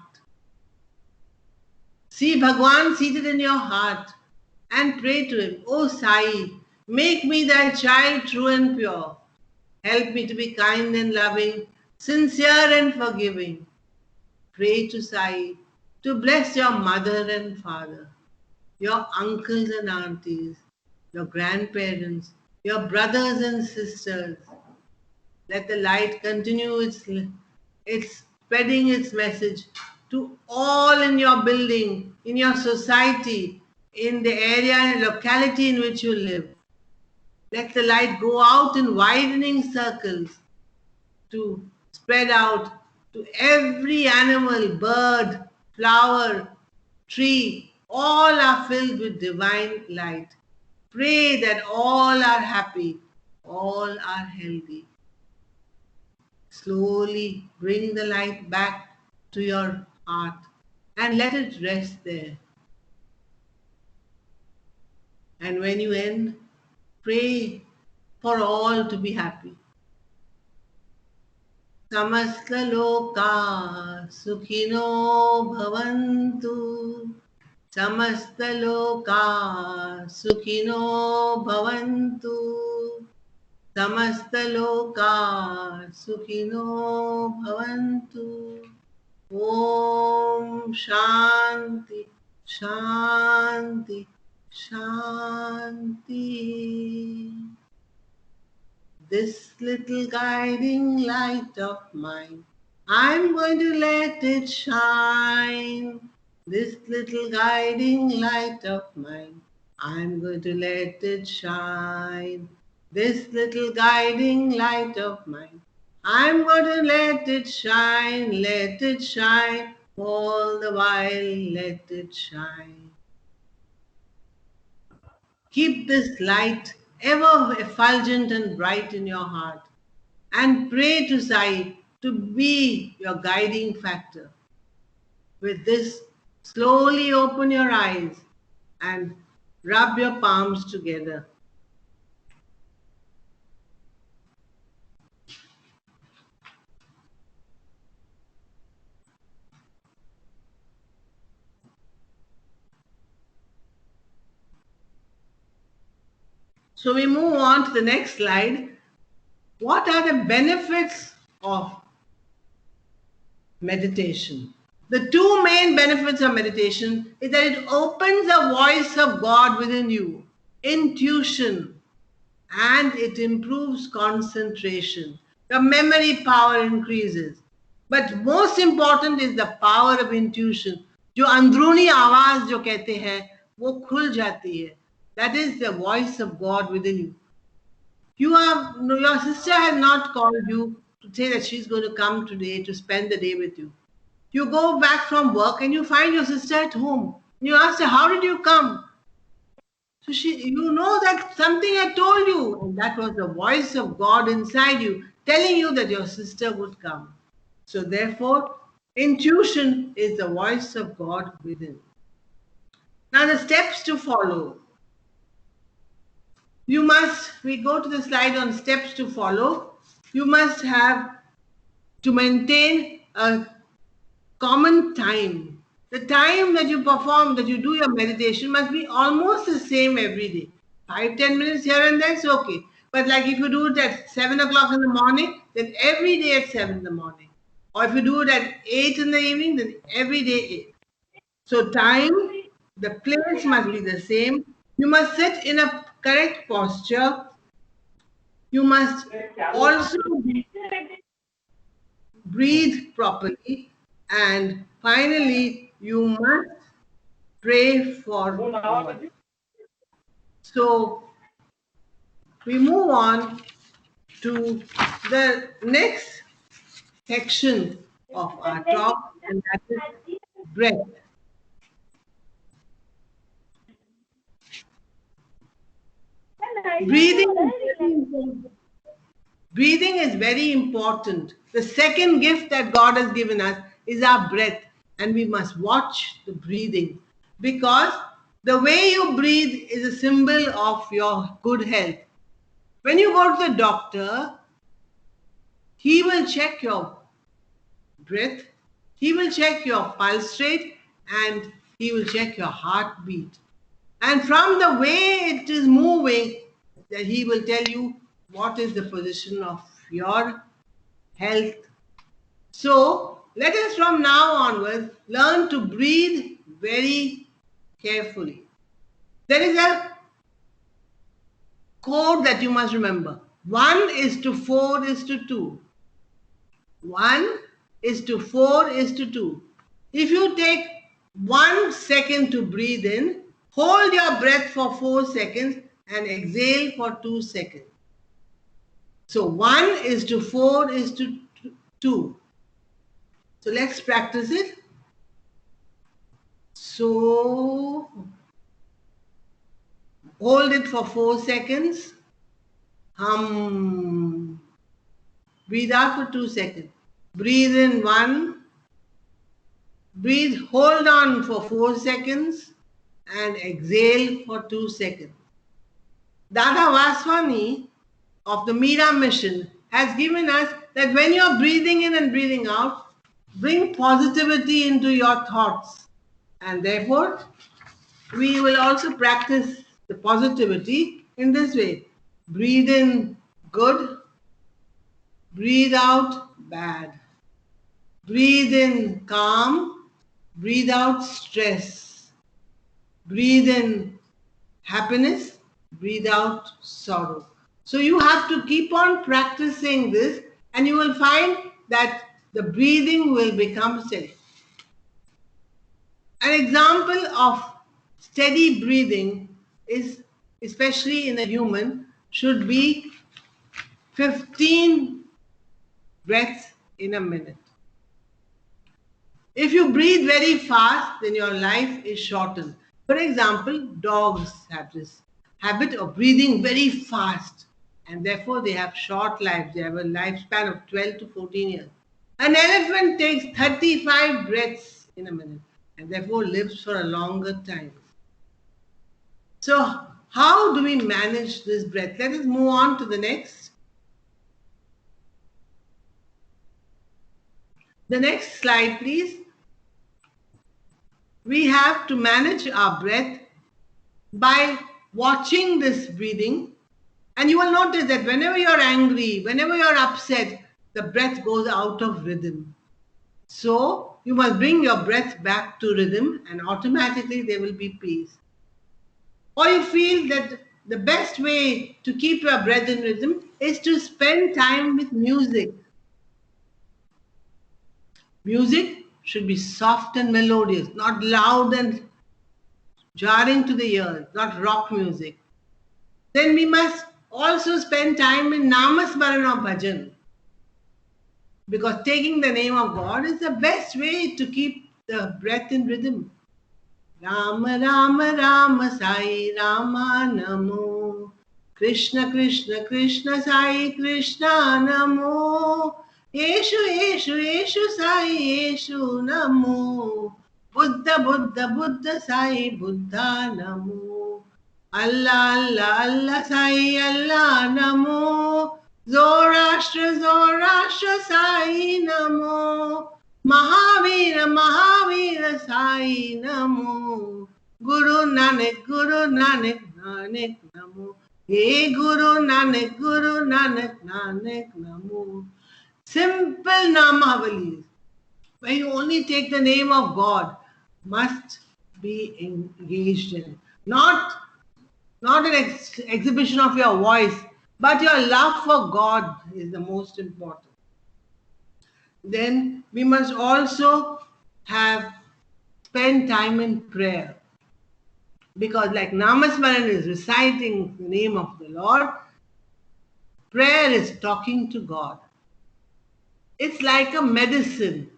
See Bhagwan seated in your heart and pray to him, O Sai, make me thy child true and pure. Help me to be kind and loving, sincere and forgiving. Pray to Sai to bless your mother and father, your uncles and aunties, your grandparents, your brothers and sisters. Let the light continue its spreading its message to all in your building, in your society, in the area and locality in which you live. Let the light go out in widening circles to spread out to every animal, bird, flower, tree. All are filled with divine light. Pray that all are happy, all are healthy. Slowly bring the light back to your heart and let it rest there. And when you end, pray for all to be happy. Samasta loka sukhino bhavantu. Samasta loka sukhino bhavantu. Samasta loka sukhino bhavantu. Om Shanti, Shanti, Shanti. This little guiding light of mine, I'm going to let it shine. This little guiding light of mine, I'm going to let it shine. This little guiding light of mine, I'm going to let it shine, all the while let it shine. Keep this light ever effulgent and bright in your heart and pray to Sai to be your guiding factor. With this, slowly open your eyes and rub your palms together. So we move on to the next slide. What are the benefits of meditation? The two main benefits of meditation is that it opens the voice of God within you, intuition, and it improves concentration. Your memory power increases. But most important is the power of intuition. जो अंदरूनी आवाज जो कहते हैं वो खुल जाती है. That is the voice of God within you. Your sister has not called you to say that she's going to come today to spend the day with you. You go back from work and you find your sister at home. You ask her, how did you come? So you know that something had told you, and that was the voice of God inside you telling you that your sister would come. So therefore, intuition is the voice of God within. Now the steps to follow. We go to the slide on steps to follow. You must have to maintain a common time. The time that you perform, that you do your meditation must be almost the same every day. 5-10 minutes here and there is okay. But like if you do it at 7 o'clock in the morning, then every day at 7 in the morning. Or if you do it at 8 in the evening, then every day 8. So time, the place must be the same. You must sit in a correct posture. You must also breathe properly, and finally you must pray for God. So we move on to the next section of our talk, and that is breath. Breathing is very important. The second gift that God has given us is our breath, and we must watch the breathing, because the way you breathe is a symbol of your good health. When you go to the doctor, he will check your breath, he will check your pulse rate, and he will check your heartbeat. And from the way it is moving, that he will tell you what is the position of your health. So let us from now onwards learn to breathe very carefully. There is a code that you must remember. 1:4:2. 1:4:2. If you take 1 second to breathe in, hold your breath for 4 seconds and exhale for 2 seconds. So 1:4:2. So let's practice it. So hold it for 4 seconds. Hum. Breathe out for 2 seconds. Breathe in 1. Breathe, hold on for 4 seconds and exhale for 2 seconds. Dada Vaswani of the Meera Mission has given us that when you're breathing in and breathing out, bring positivity into your thoughts. And therefore, we will also practice the positivity in this way. Breathe in good, breathe out bad. Breathe in calm, breathe out stress. Breathe in happiness, breathe out sorrow. So you have to keep on practicing this, and you will find that the breathing will become steady. An example of steady breathing is, especially in a human, should be 15 breaths in a minute. If you breathe very fast, then your life is shortened. For example, dogs have this habit of breathing very fast, and therefore they have short lives. They have a lifespan of 12 to 14 years. An elephant takes 35 breaths in a minute, and therefore lives for a longer time. So how do we manage this breath? Let us move on to the next. The next slide, please. We have to manage our breath by watching this breathing, and you will notice that whenever you're angry, whenever you're upset, the breath goes out of rhythm. So you must bring your breath back to rhythm, and automatically there will be peace. Or you feel that the best way to keep your breath in rhythm is to spend time with music. Music should be soft and melodious, not loud and jarring to the ears, not rock music. Then we must also spend time in Namasmarana Bhajan, because taking the name of God is the best way to keep the breath in rhythm. Rama Rama Rama Sai Rama Namo, Krishna Krishna Krishna Sai Krishna Namo, Yeshu Yeshu Yeshu Sai Yeshu Namo, Buddha Buddha Buddha Sai Buddha Namo, Allah Allah Allah Sai Allah Namo, Zoroaster Zoroaster Sai Namo, Mahavira Mahavira Sai Namo, Guru Nanak Nanak Namo, Hey Guru Nanak Nanak Namo. Simple Namavalis, where you only take the name of God, must be engaged in. Not an exhibition of your voice, But your love for God is the most important. Then we must also spend time in prayer. Because like Namasmaran is reciting the name of the Lord, prayer is talking to God. It's like a medicine.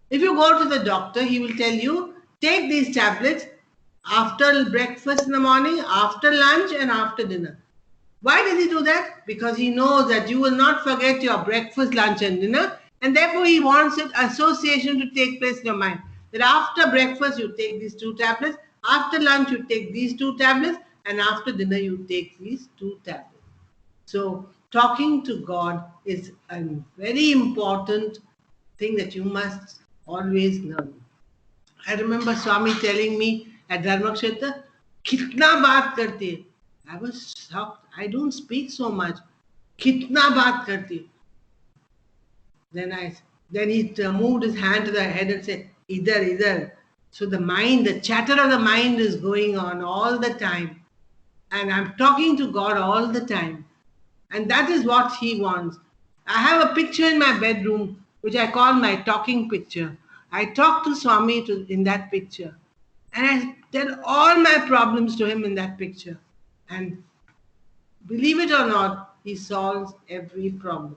If you go to the doctor, he will tell you, take these tablets after breakfast in the morning, after lunch, and after dinner. Why does he do that? Because he knows that you will not forget your breakfast, lunch, and dinner, and therefore he wants it association to take place in your mind. That after breakfast you take these 2 tablets, after lunch you take these 2 tablets, and after dinner you take these 2 tablets. So talking to God is a very important thing that you must always learn. I remember Swami telling me at Dharmakshetra, "Kitna baat karte hai?" I was shocked. I don't speak so much. "Kitna baat karte hai?" Then he moved his hand to the head and said, "Idhar, idhar." So the mind, the chatter of the mind is going on all the time. And I'm talking to God all the time. And that is what he wants. I have a picture in my bedroom, which I call my talking picture. I talk to Swami in that picture. And I tell all my problems to him in that picture. And believe it or not, he solves every problem.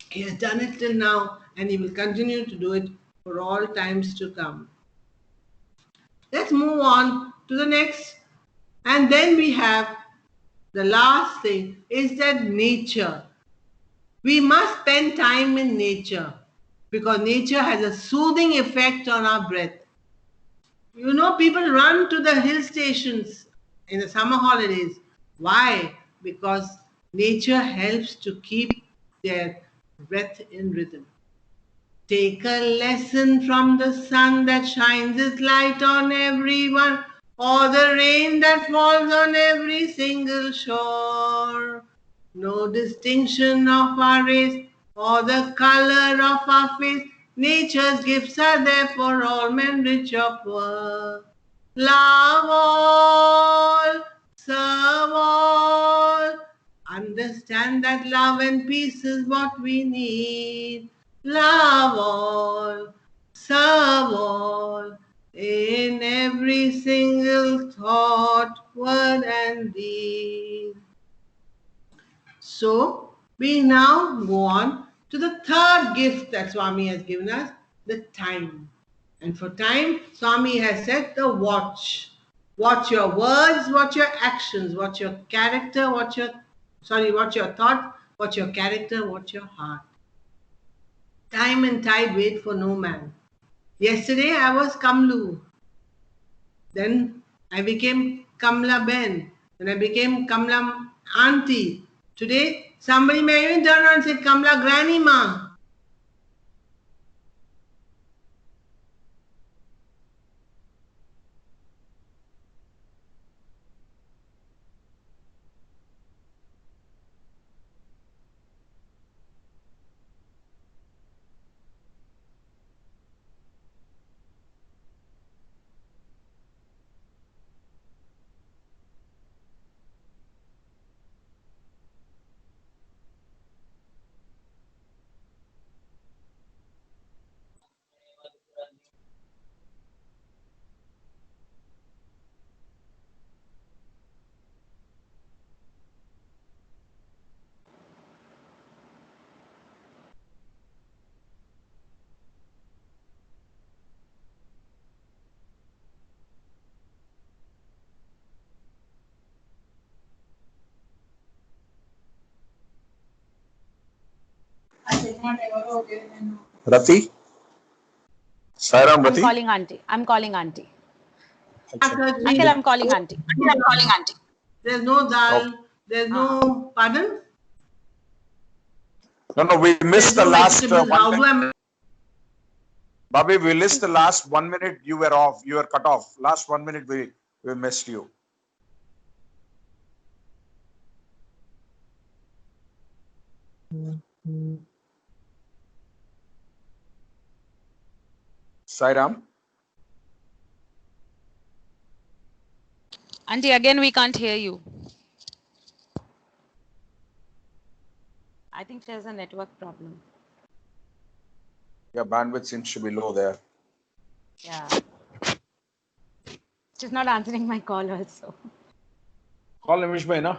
He has done it till now, and he will continue to do it for all times to come. Let's move on to the next. And then we have the last thing is that nature. We must spend time in nature because nature has a soothing effect on our breath. You know, people run to the hill stations in the summer holidays. Why? Because nature helps to keep their breath in rhythm. Take a lesson from the sun that shines its light on everyone, or the rain that falls on every single shore. No distinction of our race or the color of our face. Nature's gifts are there for all men, rich or poor. Love all, serve all. Understand that love and peace is what we need. Love all, serve all, in every single thought, word, and deed. So, we now go on to the third gift that Swami has given us, the time. And for time, Swami has said the watch. Watch your words, watch your actions, watch your character, watch your thought, watch your character, watch your heart. Time and tide wait for no man. Yesterday I was Kamlu. Then I became Kamla Ben. Then I became Kamla Auntie. Today somebody may even turn around and say Kamla Granny Ma.
Rati? Sairam
I'm
Rati?
calling auntie. I'm calling auntie.
Uncle,
Uncle, I'm calling auntie.
there's no dal,
Okay.
there's no pardon,
No, we
there's
missed the
no
last
vegetables. How
one
do I
minute. Bobby, we missed the last 1 minute. You were off. You were cut off. Last 1 minute, we missed you. Sairam?
Auntie, again we can't hear you. I think she has a network problem.
Your bandwidth seems to be low there.
Yeah. She's not answering my call also.
Call Nimish bhai, na?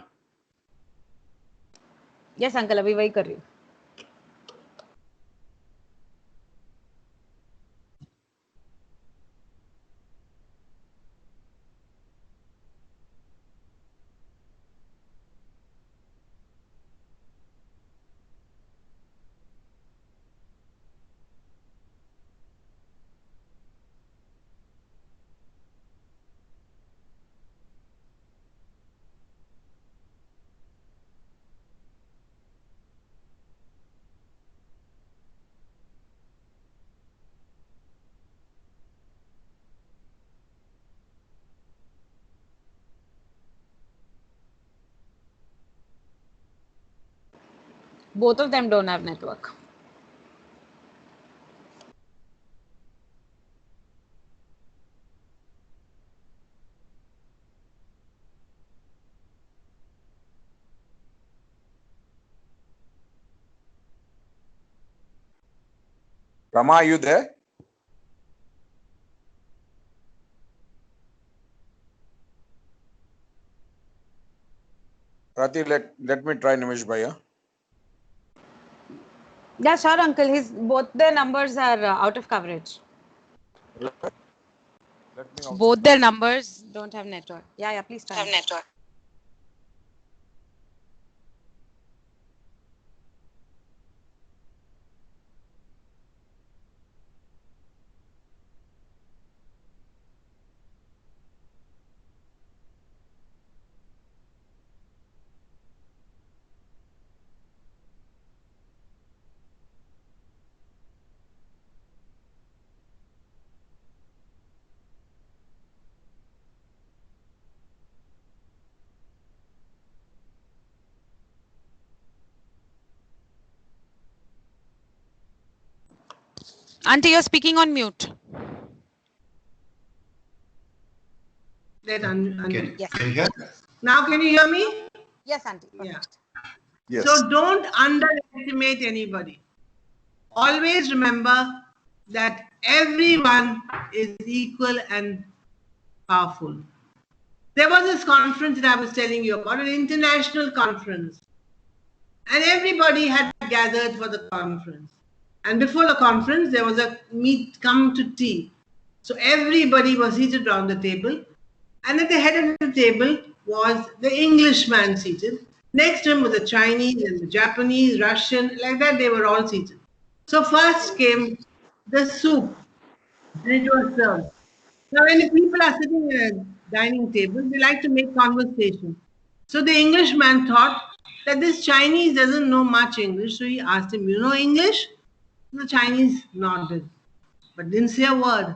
Yes, uncle, अभी वही कर रही हूँ. Both of them don't have network.
Rama, are you there? Rati, let me try Nimish bhai.
Yeah, sure, uncle. Both their numbers are out of coverage.
Let me also
Both their numbers don't have network. Yeah, please try. Auntie, you're speaking on mute. Yes.
Can you hear?
Now can you hear me?
Yes, auntie.
Yeah.
Yes.
So don't underestimate anybody. Always remember that everyone is equal and powerful. There was this conference that I was telling you about, an international conference. And everybody had gathered for the conference. And before the conference, there was a come to tea. So everybody was seated around the table. And at the head of the table was the Englishman seated. Next to him was the Chinese and the Japanese, Russian, like that they were all seated. So first came the soup, and it was served. Now when the people are sitting at a dining table, they like to make conversation. So the Englishman thought that this Chinese doesn't know much English, so he asked him, "You know English?" The Chinese nodded, but didn't say a word.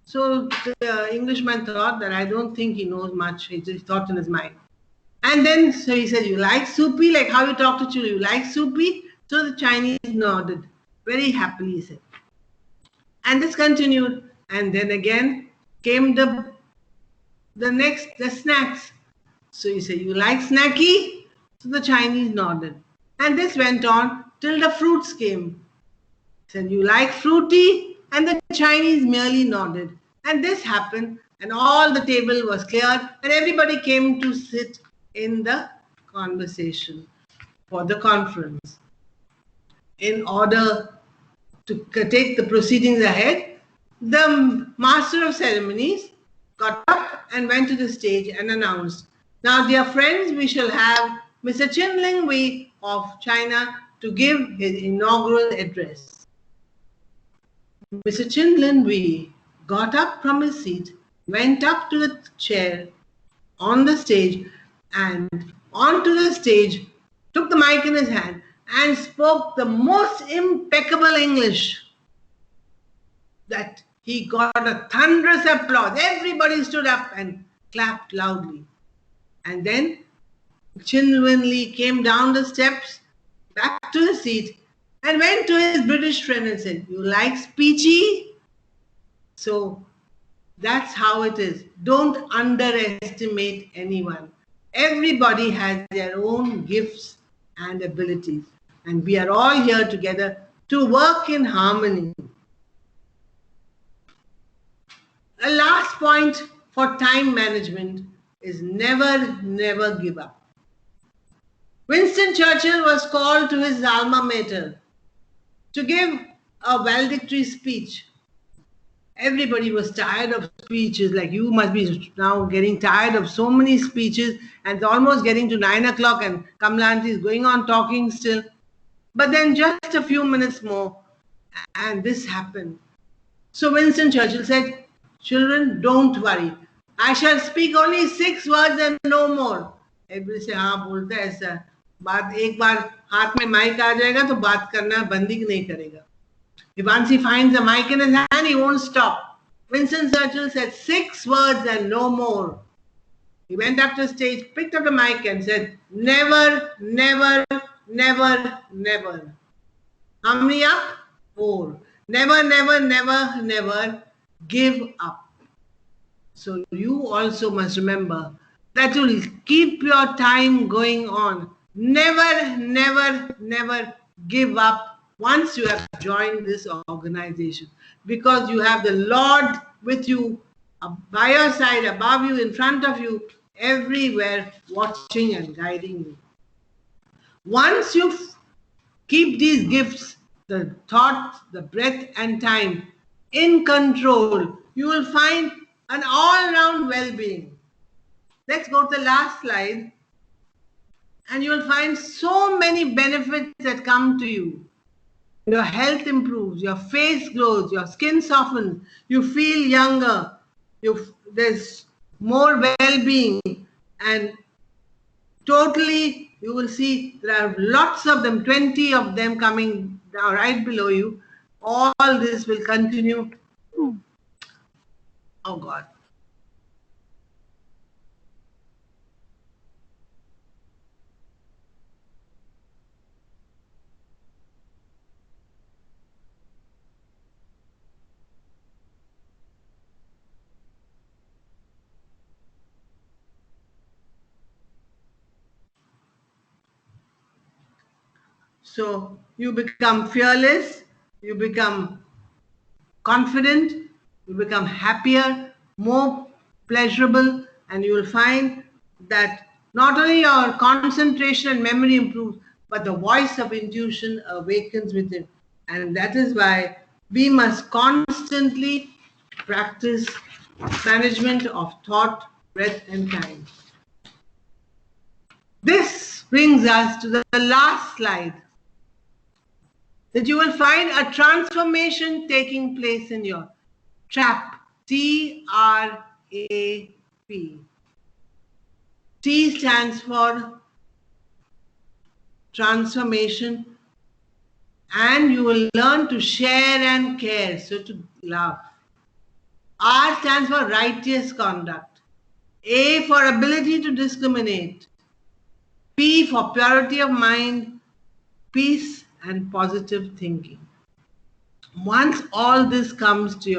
So the Englishman thought that I don't think he knows much. He just thought in his mind. And then, so he said, "You like soupy? Like how you talk to children, you like soupy?" So the Chinese nodded very happily, he said. And this continued. And then again came the snacks. So he said, "You like snacky?" So the Chinese nodded. And this went on till the fruits came. He said, "You like fruity?" And the Chinese merely nodded. And this happened, and all the table was cleared, and everybody came to sit in the conversation for the conference. In order to take the proceedings ahead, the master of ceremonies got up and went to the stage and announced, "Now, dear friends, we shall have Mr. Qin Lingwei of China to give his inaugural address." Mr. Qin Lingwei got up from his seat, went up to the chair on the stage, and onto the stage, took the mic in his hand, and spoke the most impeccable English that he got a thunderous applause. Everybody stood up and clapped loudly. And then Qin Lingwei came down the steps, back to his seat, and went to his British friend and said, "You like speechy?" So that's how it is. Don't underestimate anyone. Everybody has their own gifts and abilities. and we are all here together to work in harmony. A last point for time management is never give up. Winston Churchill was called to his alma mater to give a valedictory speech. Everybody was tired of speeches, like you must be now getting tired of so many speeches, and it's almost getting to 9 o'clock and Kamlanti is going on talking still. But then just a few minutes more and this happened. So Winston Churchill said, children, don't worry. I shall speak only 6 words and no more. Everybody say, हाँ बोलता है ऐसा. बात एक बार हाथ में mic आ जाएगा तो बात करना बंदी नहीं करेगा. If once he finds a mic in his hand, he won't stop. Winston Churchill said 6 words and no more. He went up to the stage, picked up the mic and said, never, never, never, never. How many up? 4. Never, never, never, never give up. So you also must remember that you'll keep your time going on. Never, never, never give up once you have joined this organization, because you have the Lord with you, by your side, above you, in front of you, everywhere, watching and guiding you. Once you keep these gifts, the thought, the breath and time in control, you will find an all-round well-being. Let's go to the last slide. And you will find so many benefits that come to you. Your health improves, your face glows, your skin softens, you feel younger, there's more well-being, and totally you will see there are lots of them, 20 of them coming down right below you. All this will continue. Oh God. So you become fearless, you become confident, you become happier, more pleasurable, and you will find that not only your concentration and memory improves, but the voice of intuition awakens within. And that is why we must constantly practice management of thought, breath, and time. This brings us to the last slide, that you will find a transformation taking place in your TRAP, T-R-A-P. T stands for transformation, and you will learn to share and care, so to love. R stands for righteous conduct. A for ability to discriminate. P for purity of mind, peace, and positive thinking. Once all this comes to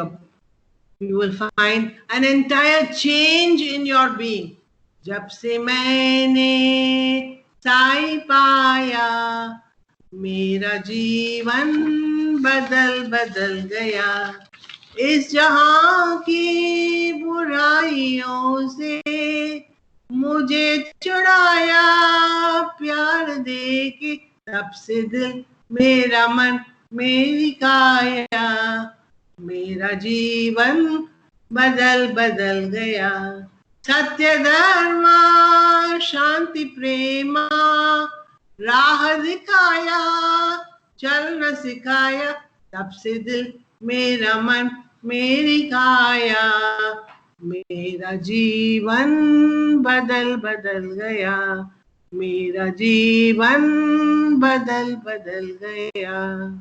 you will find an entire change in your being. Jab se maine sai paya, mera jeevan badal gaya. इस जहां की बुराइयों से मुझे छुड़ाया प्यार दे के, तब से दिल मेरा मन मेरी काया, मेरा जीवन बदल गया. सत्य धर्म शांति प्रेमा राह दिखाया, चलना सिखाया, तब से दिल मेरा मन मेरी काया, मेरा जीवन बदल गया, मेरा जीवन बदल गया.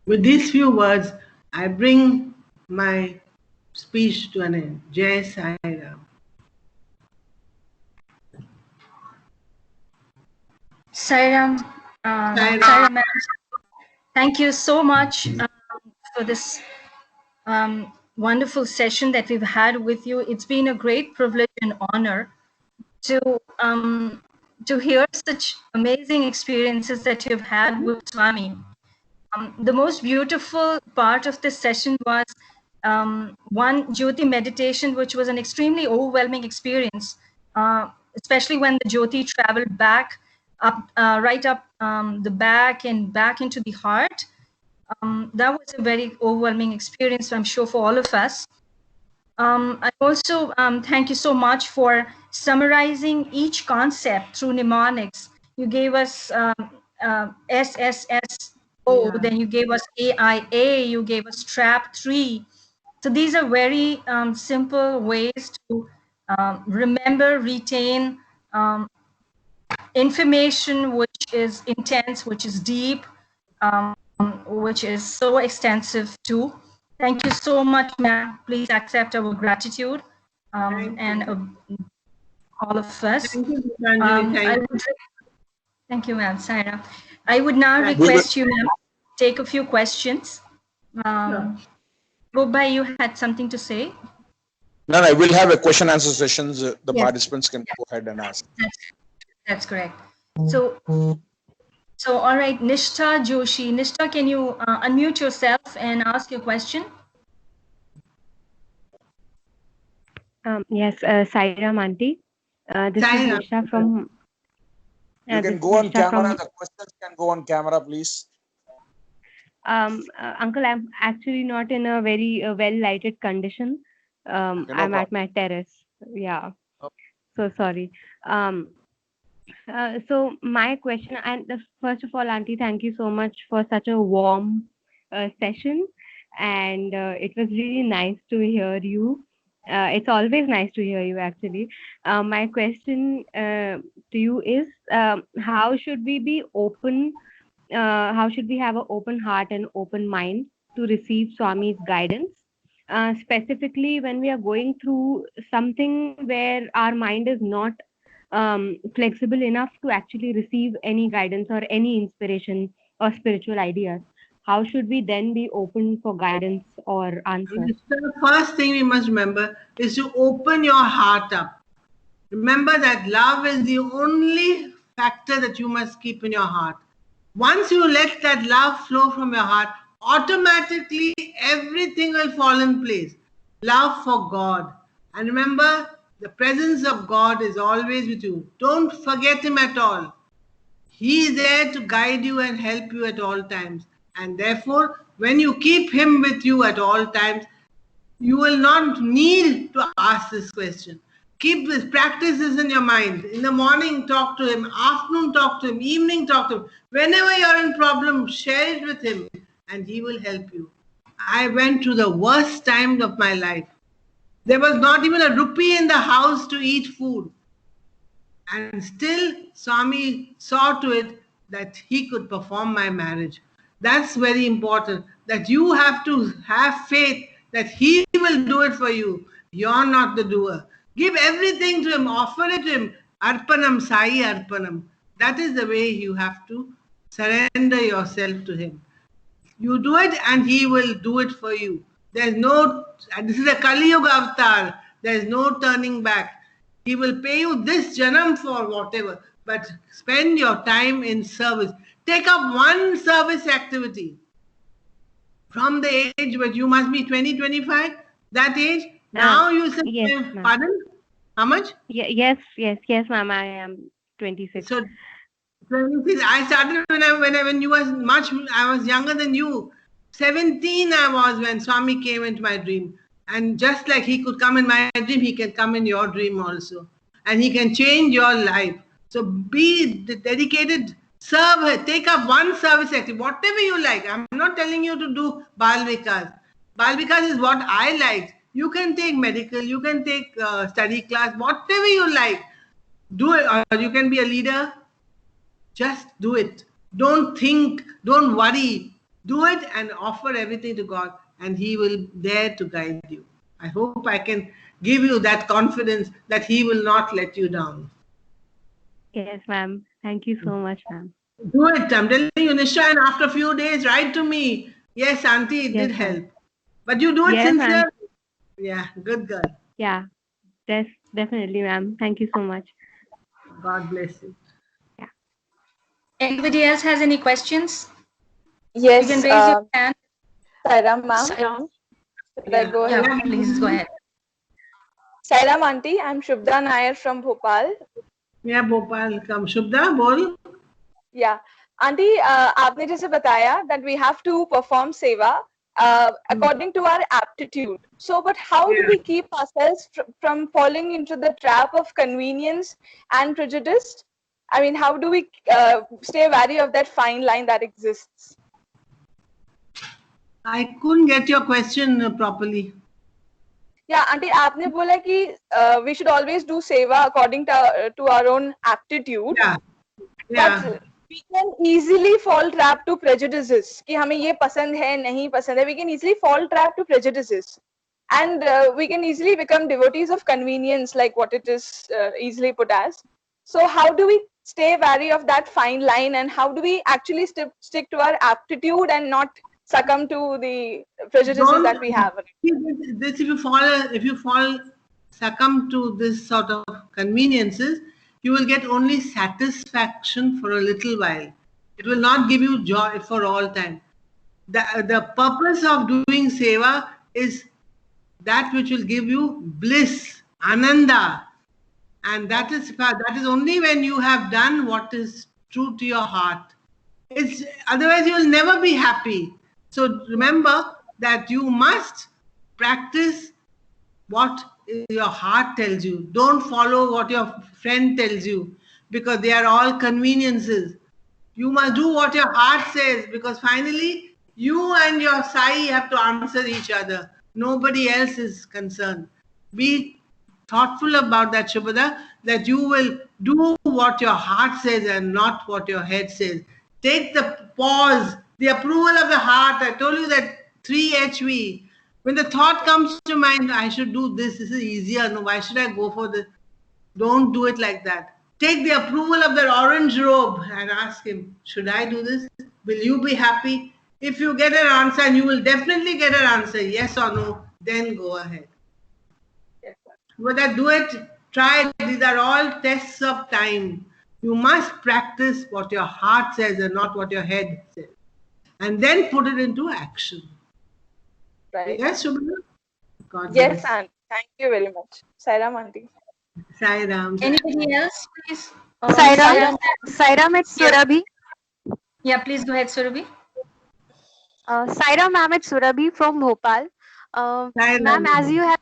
With these few words, I bring my speech to an end. Jai Sai Ram.
Sai Ram.
Sai Ram.
Sai Ram, thank you so much for this wonderful session that we've had with you. It's been a great privilege and honor to to hear such amazing experiences that you've had with Swami. The most beautiful part of this session was one Jyoti meditation, which was an extremely overwhelming experience, especially when the Jyoti traveled back up, right up the back and back into the heart. That was a very overwhelming experience, I'm sure, for all of us. I also thank you so much for summarizing each concept through mnemonics. You gave us SSSO, then you gave us AIA, you gave us TRAP 3. So these are very simple ways to remember, retain information which is intense, which is deep, which is so extensive too. Thank you so much, ma'am. Please accept our gratitude and all of us.
Thank you, Gitanjali.
Thank you, ma'am. Saira. I would now request you, ma'am, take a few questions. Bobbai, you had something to say?
No, we'll have a question answer sessions. The participants can go ahead and ask.
That's correct. So all right, Nishtha Joshi. Nishtha, can you unmute yourself and ask your question?
Yes, Sairam aunty. This is Nishtha from.
You can go on camera. The questions can go on camera, please.
Uncle, I'm actually not in a very well-lighted condition. I'm at my terrace. Yeah.
Okay.
So sorry. So my question, and first of all, auntie, thank you so much for such a warm session, and it was really nice to hear you. It's always nice to hear you, actually. My question to you is, how should we be open? How should we have an open heart and open mind to receive Swami's guidance? Specifically, when we are going through something where our mind is not flexible enough to actually receive any guidance or any inspiration or spiritual ideas, how should we then be open for guidance or answers?
The first thing we must remember is to open your heart up. Remember that love is the only factor that you must keep in your heart. Once you let that love flow from your heart, automatically everything will fall in place. Love for God. And remember, the presence of God is always with you. Don't forget Him at all. He is there to guide you and help you at all times. And therefore, when you keep Him with you at all times, you will not need to ask this question. Keep this, practice this in your mind. In the morning, talk to Him. Afternoon, talk to Him. Evening, talk to Him. Whenever you're in problem, share it with Him and He will help you. I went through the worst times of my life. There was not even a rupee in the house to eat food. And still, Swami saw to it that he could perform my marriage. That's very important, that you have to have faith that He will do it for you. You're not the doer. Give everything to Him, offer it to Him. Arpanam, Sai Arpanam. That is the way you have to surrender yourself to Him. You do it and He will do it for you. There's no, this is a Kali Yuga avatar. There's no turning back. He will pay you this janam for whatever, but spend your time in service. Take up one service activity. From the age where you must be 20, 25, that age, now you say,
yes,
pardon? How much?
Yes, ma'am. I am 26.
So, 26. I started when you was much. I was younger than you. 17 I was when Swami came into my dream. And just like He could come in my dream, He can come in your dream also. And He can change your life. So be dedicated, serve, take up one service activity, whatever you like. I'm not telling you to do Bal Vikas. Bal Vikas is what I like. You can take medical, you can take study class, whatever you like. Do it, or you can be a leader. Just do it. Don't think, don't worry. Do it and offer everything to God, and He will dare to guide you. I hope I can give you that confidence that He will not let you down.
Yes, ma'am. Thank you so much, ma'am.
Do it. I'm telling you, Nisha, and after a few days, write to me. Yes, Auntie, it did help. But you do it sincerely. Yeah, good girl.
Yeah, definitely, ma'am. Thank you so much.
God bless you.
Anybody else has any questions?
Yes.
You can raise your hand.
Sairam, ma'am.
Sairam.
Should I go ahead?
Yeah, please go ahead.
Sairam auntie, I'm Shubda Nair from Bhopal.
Yeah, Bhopal, come. Shubda, bol.
Yeah. Auntie, आपने जैसे बताया that we have to perform seva according to our aptitude. So, but how do we keep ourselves from falling into the trap of convenience and prejudice? I mean, how do we stay wary of that fine line that exists?
I couldn't get your question properly.
Yeah, auntie, आपने बोला कि we should always do seva according to our own aptitude.
Yeah. Yeah.
But we can easily fall trap to prejudices. कि हमें ये पसंद है, नहीं पसंद है. We can easily fall trap to prejudices. And we can easily become devotees of convenience, like what it is easily put as. So how do we stay wary of that fine line, and how do we actually stick to our aptitude and not succumb to the prejudices that we have?
This, if you fall succumb to this sort of conveniences, you will get only satisfaction for a little while. It will not give you joy for all time. The purpose of doing seva is that which will give you bliss, ananda. And that is only when you have done what is true to your heart. Otherwise you will never be happy. So remember that you must practice what your heart tells you. Don't follow what your friend tells you, because they are all conveniences. You must do what your heart says, because finally you and your Sai have to answer each other. Nobody else is concerned. Be thoughtful about that, Shubhada, that you will do what your heart says and not what your head says. Take the pause, the approval of the heart. I told you that 3HV. When the thought comes to mind, I should do this is easier. No, why should I go for this? Don't do it like that. Take the approval of that orange robe and ask him, should I do this? Will you be happy? If you get an answer, and you will definitely get an answer, yes or no, then go ahead. Whether do it, try it. These are all tests of time. You must practice what your heart says and not what your head says. And then put it into action.
Right.
Yes, Shubhra?
Yes, Auntie. Thank you very much. Sairam, Auntie.
Sairam.
Anybody else, please?
Sairam, it's Surabhi.
Yeah, please go ahead, Surabhi.
Sairam ma'am, it's Surabhi from Bhopal. Ma'am, as you have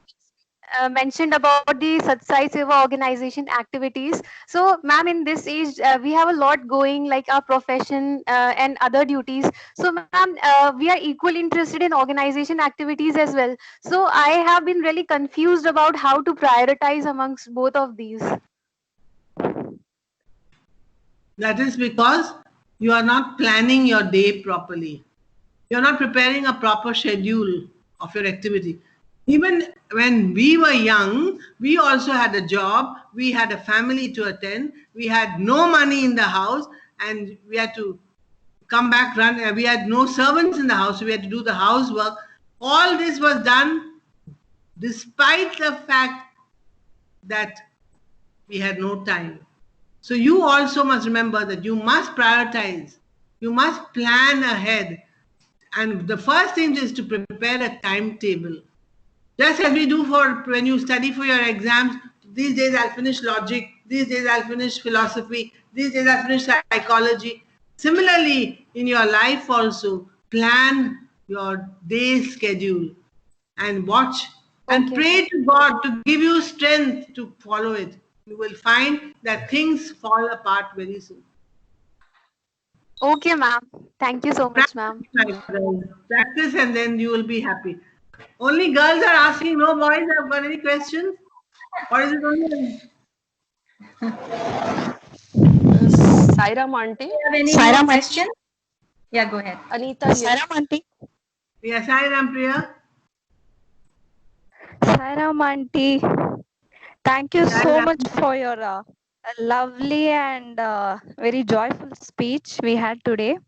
mentioned about the Satsai Seva organization activities. So, ma'am, in this age, we have a lot going, like our profession and other duties. So, ma'am, we are equally interested in organization activities as well. So, I have been really confused about how to prioritize amongst both of these.
That is because you are not planning your day properly. You are not preparing a proper schedule of your activity. Even when we were young, we also had a job, we had a family to attend, we had no money in the house, and we had to come back, we had no servants in the house, so we had to do the housework. All this was done despite the fact that we had no time. So you also must remember that you must prioritize, you must plan ahead. And the first thing is to prepare a timetable. Just as we do for when you study for your exams, these days I'll finish logic, these days I'll finish philosophy, these days I'll finish psychology. Similarly, in your life also, plan your day schedule and watch and pray to God to give you strength to follow it. You will find that things fall apart very soon.
Okay, ma'am. Thank you so much, ma'am.
Practice and then you will be happy. Only girls are asking, no boys have got any questions? Or is it only...
Sairam auntie.
Sairam question? Yeah, go ahead.
Anita here.
Sairam auntie.
Yeah, Sairam Priya.
Sairam auntie, thank you so much for your lovely and very joyful speech we had today.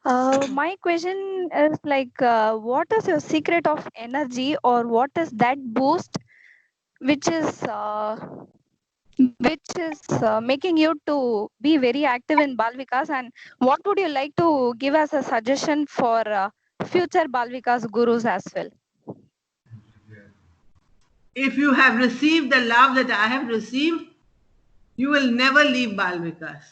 My question is like, what is your secret of energy, or what is that boost which is which is making you to be very active in Bal Vikas, and what would you like to give as a suggestion for future Bal Vikas gurus as well?
If you have received the love that I have received, you will never leave Bal Vikas.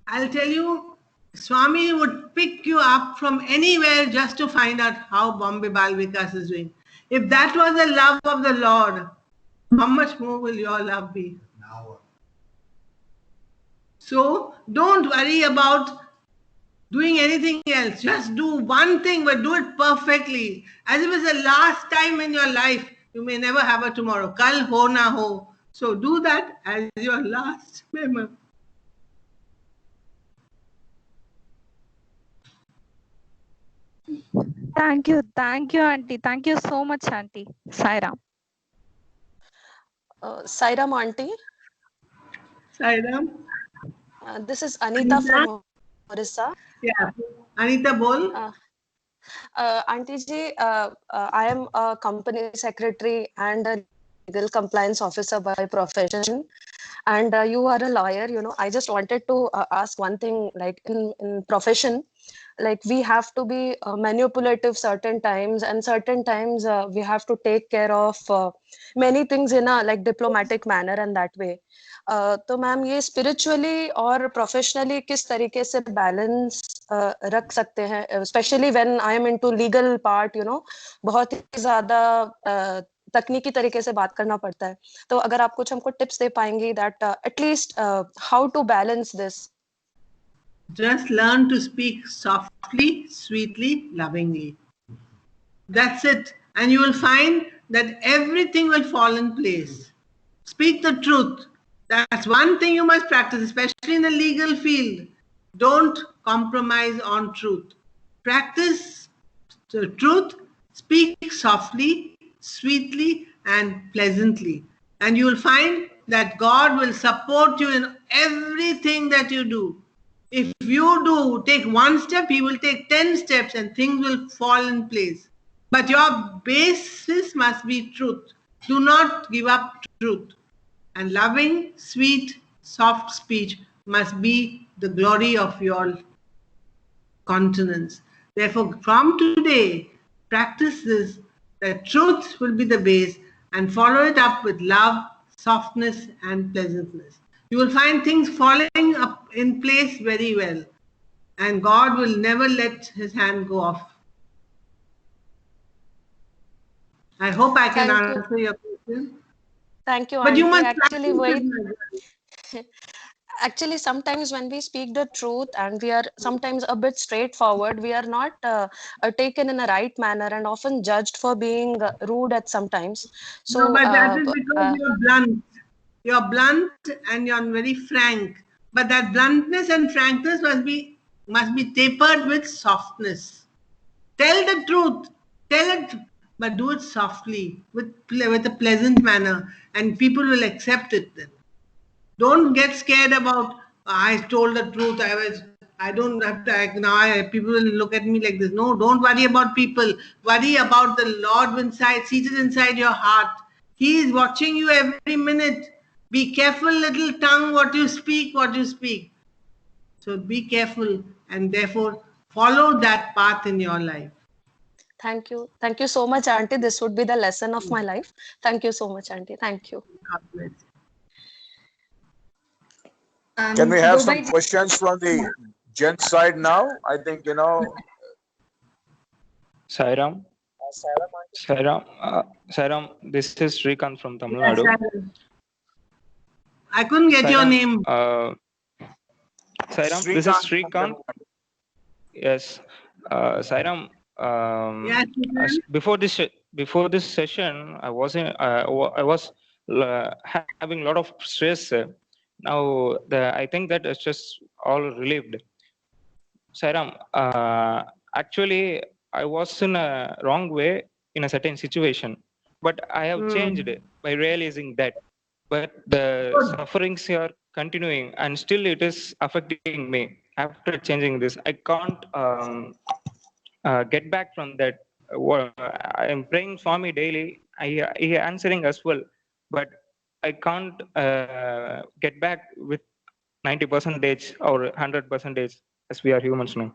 I'll tell you, Swami would pick you up from anywhere just to find out how Bombay Bal Vikas is doing. If that was the love of the Lord, how much more will your love be? So don't worry about doing anything else. Just do one thing, but do it perfectly. As if it's the last time in your life. You may never have a tomorrow. Kal ho na ho. So do that as your last memory.
Thank you, auntie. Thank you so much, auntie. Sairam.
Sairam auntie.
Sairam.
This is Anita from Orissa.
Yeah, Anita bol.
Auntie ji, I am a company secretary and a legal compliance officer by profession, and you are a lawyer. I just wanted to ask one thing, like in profession, like we have to be manipulative certain times, and certain times we have to take care of many things in a like diplomatic manner and that way. तो ma'am ये spiritually और professionally किस तरीके से balance रख सकते हैं, especially when I am into legal part, बहुत ही ज़्यादा तकनीकी तरीके से बात करना पड़ता है. तो अगर आप कुछ हमको tips दे पाएंगी that at least how to balance this.
Just learn to speak softly, sweetly, lovingly. That's it. And you will find that everything will fall in place. Speak the truth. That's one thing you must practice, especially in the legal field. Don't compromise on truth. Practice the truth. Speak softly, sweetly, and pleasantly. And you will find that God will support you in everything that you do. If you do take one step, He will take 10 steps and things will fall in place. But your basis must be truth. Do not give up truth. And loving, sweet, soft speech must be the glory of your countenance. Therefore, from today, practice this, that truth will be the base, and follow it up with love, softness, and pleasantness. You will find things falling up in place very well, and God will never let His hand go off. I hope I can answer your question.
Thank you,
but
auntie.
You must
actually wait. Actually, sometimes when we speak the truth and we are sometimes a bit straightforward, we are not taken in a right manner and often judged for being rude at sometimes. So,
no, but that is because you're blunt. You're blunt and you're very frank. But that bluntness and frankness must be tapered with softness. Tell the truth. Tell it, but do it softly, with a pleasant manner, and people will accept it then. Don't get scared about, I told the truth, I don't have to act now, people will look at me like this. No, don't worry about people. Worry about the Lord seated inside your heart. He is watching you every minute. Be careful, little tongue, what you speak. So be careful, and therefore follow that path in your life.
Thank you. Thank you so much, auntie. This would be the lesson of my life. Thank you so much, auntie. Thank you.
God bless.
Can we have some questions from the gents side now? I think,
Sairam. Sairam, this is Srikant from Tamil Nadu.
Yes, I couldn't get your name.
Sairam, this is Srikant. Yes. Sairam,
yes,
before this session, I was having a lot of stress. Now I think that it's just all relieved. Sairam, actually I was in a wrong way in a certain situation, but I have changed by realizing that. But the sufferings are continuing, and still it is affecting me. After changing this, I can't get back from that. I am praying Swami daily. I answering as well, but I can't get back with 90% or 100% as we are humans now.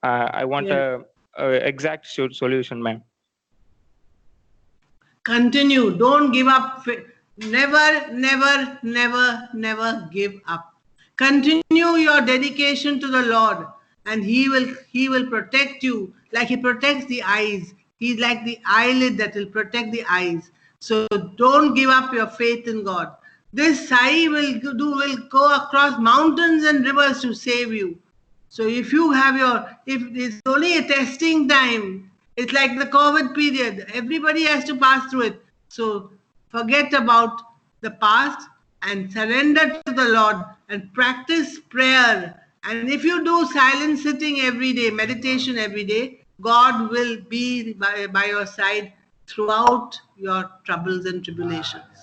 I want
Yeah.
a exact solution, ma'am.
Continue. Don't give up. Never, never, never, never give up. Continue your dedication to the Lord, and He will protect you like He protects the eyes. He's like the eyelid that will protect the eyes. So don't give up your faith in God. This Sai will go across mountains and rivers to save you. So if it's only a testing time, it's like the COVID period. Everybody has to pass through it. So forget about the past and surrender to the Lord and practice prayer. And if you do silent sitting every day, meditation every day, God will be by your side throughout your troubles and tribulations.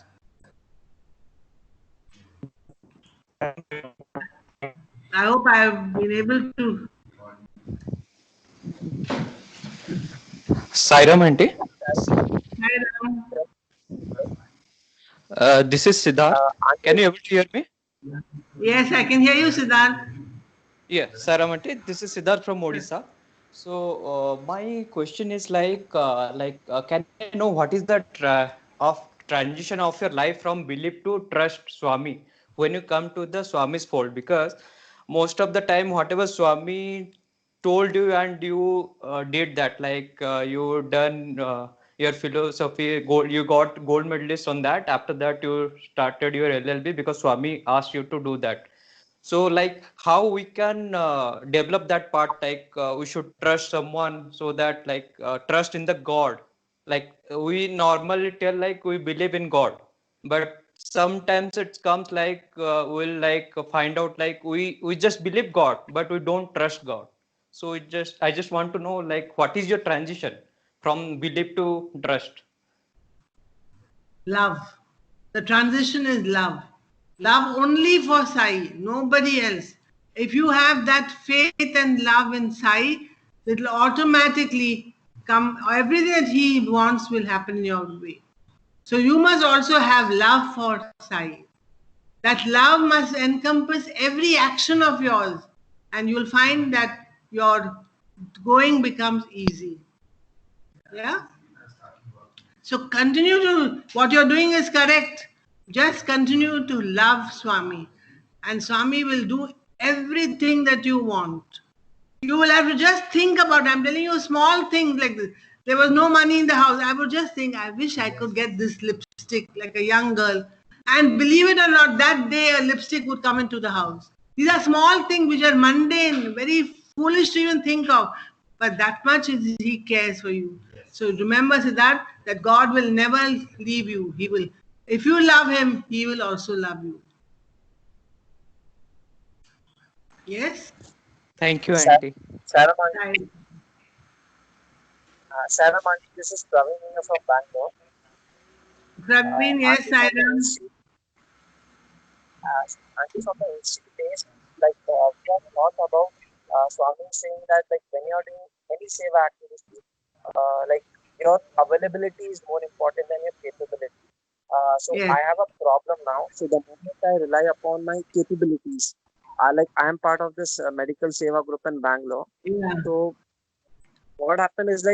I hope I have been able to.
Sairam auntie.
Hi,
This is Siddharth. Can you able to hear me?
Yes, I can hear you, Siddharth.
Yeah, Sairam auntie. This is Siddharth from Odisha. So my question is can I know what is the transition of your life from belief to trust Swami when you come to the Swami's fold? Because most of the time, whatever Swami told you and you did that, you done your philosophy, you got gold medalist on that. After that, you started your LLB because Swami asked you to do that. So how we can develop that part, we should trust someone, so that trust in the God. We normally tell we believe in God, but sometimes it comes we'll find out we just believe God, but we don't trust God. So I just want to know what is your transition from belief to trust?
Love. The transition is love. Love only for Sai, nobody else. If you have that faith and love in Sai, it will automatically come. Everything that he wants will happen in your way. So you must also have love for Sai. That love must encompass every action of yours, and you will find that your going becomes easy. Yeah? So continue to, what you're doing is correct. Just continue to love Swami, and Swami will do everything that you want. You will have to just think about, I'm telling you small things like this. There was no money in the house. I would just think, I wish I could get this lipstick like a young girl. And believe it or not, that day a lipstick would come into the house. These are small things which are mundane, very foolish to even think of. But that much he cares for you. So remember, Siddharth, that God will never leave you. He will. If you love him, he will also love you. Yes?
Thank you, auntie.
Sairam auntie, this is Praveen here from Bangalore.
Praveen, yes, Sairam.
Auntie, from the institute days, we have thought about Swami saying that when you are doing any seva activity, your availability is more important than your capability. So
Yes.
I have a problem now. So the moment I rely upon my capabilities, I am part of this medical seva group in Bangalore.
Yeah.
So what happened is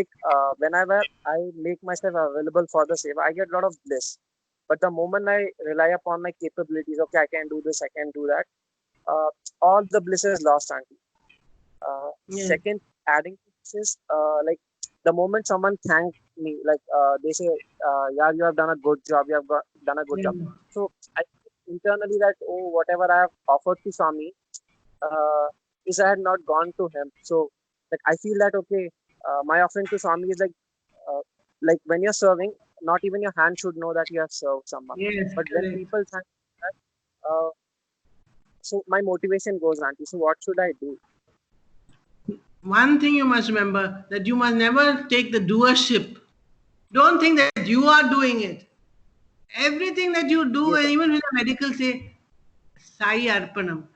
whenever I make myself available for the seva, I get a lot of bliss. But the moment I rely upon my capabilities, okay, I can do this, I can do that, all the bliss is lost, auntie. Second, adding to this is the moment someone thanks me, they say, yeah, you have done a good job, you have done a good job. So I think internally that, oh, whatever I have offered to Swami, is I had not gone to him. So I feel that, okay, my offering to Swami is when you're serving, not even your hand should know that you have served someone.
Yes,
but when
correct.
people thank that, so my motivation goes, auntie. So what should I do?
One thing you must remember, that you must never take the doership. Don't think that you are doing it. Everything that you do, and even with the medical, say, Sai Arpanam.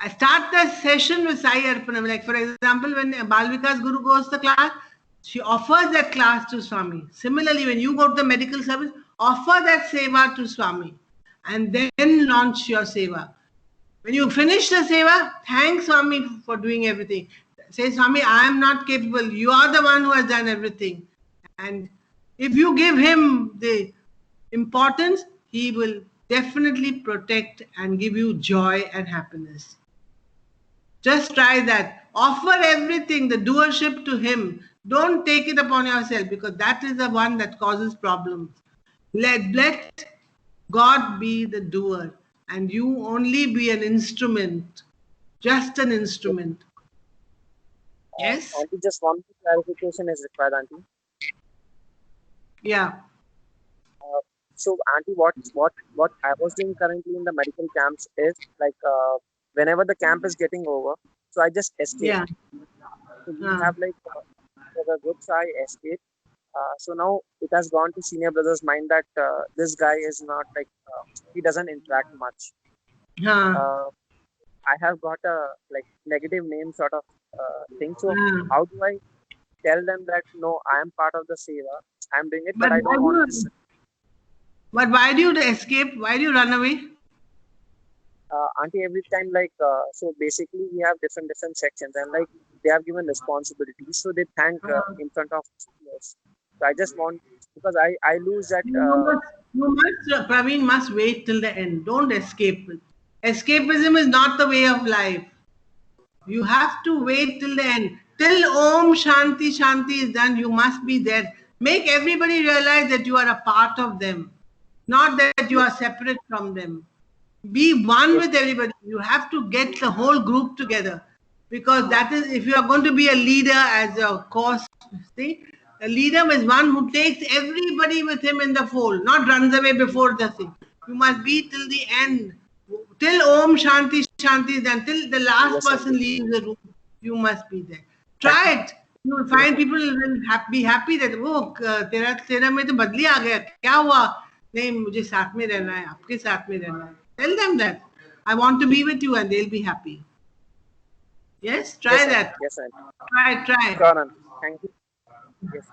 I start the session with Sai Arpanam. Like for example, when Balvika's Guru goes to the class, she offers that class to Swami. Similarly, when you go to the medical service, offer that seva to Swami. and then launch your seva. When you finish the seva, thank Swami for doing everything. Say, Swami, I am not capable. You are the one who has done everything. And if you give him the importance, he will definitely protect and give you joy and happiness. Just try that. Offer everything, the doership to him. Don't take it upon yourself, because that is the one that causes problems. Let God be the doer and you only be an instrument, just an instrument. Yes?
Auntie, just one clarification is required, Auntie.
Yeah.
So, Auntie, what I was doing currently in the medical camps is like whenever the camp is getting over, so I just escape.
Yeah.
So we have like for the groups I escape. So now it has gone to senior brothers' mind that this guy is not like he doesn't interact much. I have got a like negative name sort of thing. So how do I tell them that no, I am part of the seva, I am doing it, but I don't want this.
But why do you escape? Why do you run away?
Auntie, every time like so basically we have different sections and like they have given responsibilities, so they thank in front of us. So I just want, because I lose that.
Praveen must wait till the end. Don't escape. Escapism is not the way of life. You have to wait till the end. Till Om Shanti Shanti is done, you must be there. Make everybody realize that you are a part of them, not that you are separate from them. Be one with everybody. You have to get the whole group together, because that is, if you are going to be a leader as a course, see, a leader is one who takes everybody with him in the fold, not runs away before the thing. You must be till the end. Till Om Shanti Shanti is done, till the last person leaves the room, you must be there. Try it. You will find people will be happy that, oh, तेरा में तो बदली आ गया, क्या हुआ? नहीं, मुझे साथ में रहना है, आपके साथ में रहना है. Tell them that I want to be with you, and they'll be happy. Yes, try that.
Yes, sir.
Try.
Sure, thank you. Yes.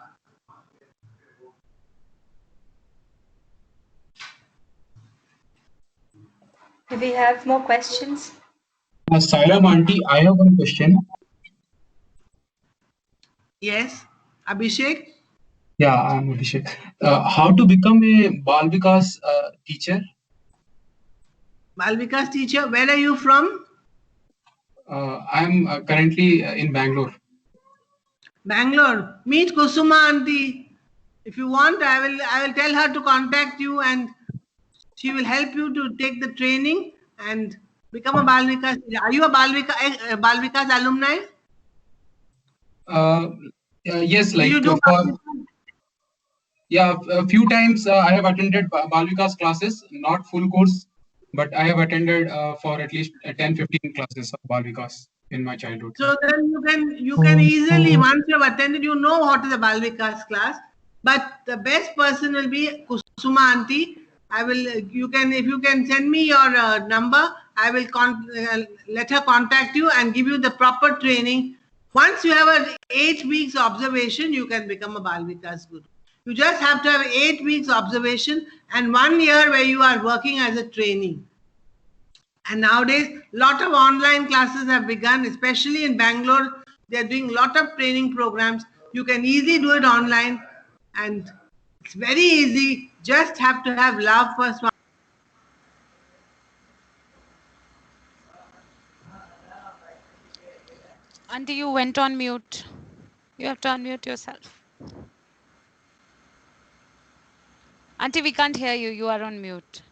Do we have more questions?
Sairam Auntie, I have one question.
Yes, Abhishek.
Yeah, I'm Abhishek. How to become a Bal Vikas teacher?
Bal Vikas teacher. Where are you from?
I'm currently in Bangalore.
Bangalore. Meet Kusuma auntie. If you want, I will tell her to contact you, and she will help you to take the training and become a Bal Vikas. Are you a Bal Vikas alumni?
Yes, like a few times I have attended Bal Vikas classes, not full course, but I have attended for at least 10-15 classes of Bal Vikas in my childhood.
So then you can easily, once you have attended, you know what is a Bal Vikas class. But the best person will be Kusuma auntie. If you can send me your number, I will let her contact you and give you the proper training. Once you have an 8 weeks observation, you can become a Bal Vikas Guru. You just have to have 8 weeks observation and 1 year where you are working as a trainee. And nowadays, a lot of online classes have begun, especially in Bangalore. They are doing a lot of training programs. You can easily do it online, and it's very easy. Just have to have love for Swami.
Auntie, you went on mute. You have to unmute yourself. Auntie, we can't hear you. You are on mute.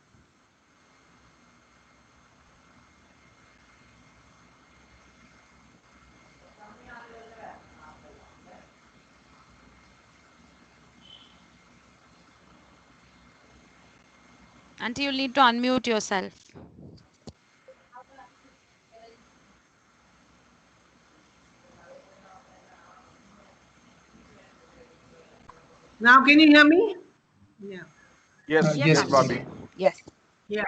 Auntie, you need to unmute yourself.
Now, can you hear me? Yeah.
Yes, Bobby.
Yes.
Yeah.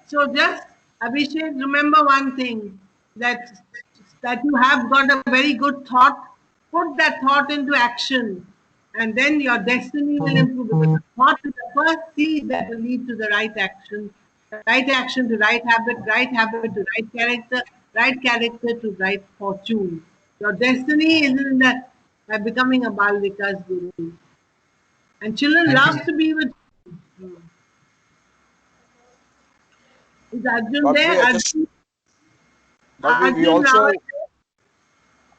So just, Abhishek, remember one thing, that you have got a very good thought. Put that thought into action. and then your destiny will improve. Because thought is the first seed that will lead to the right action to right habit to right character to right fortune. Your destiny is in that by becoming a Bal Vikas Guru. And children
Thank
love
you.
to be with you. Is Arjun
Bhavya,
there?
Bhavya,
Arjun Rawat.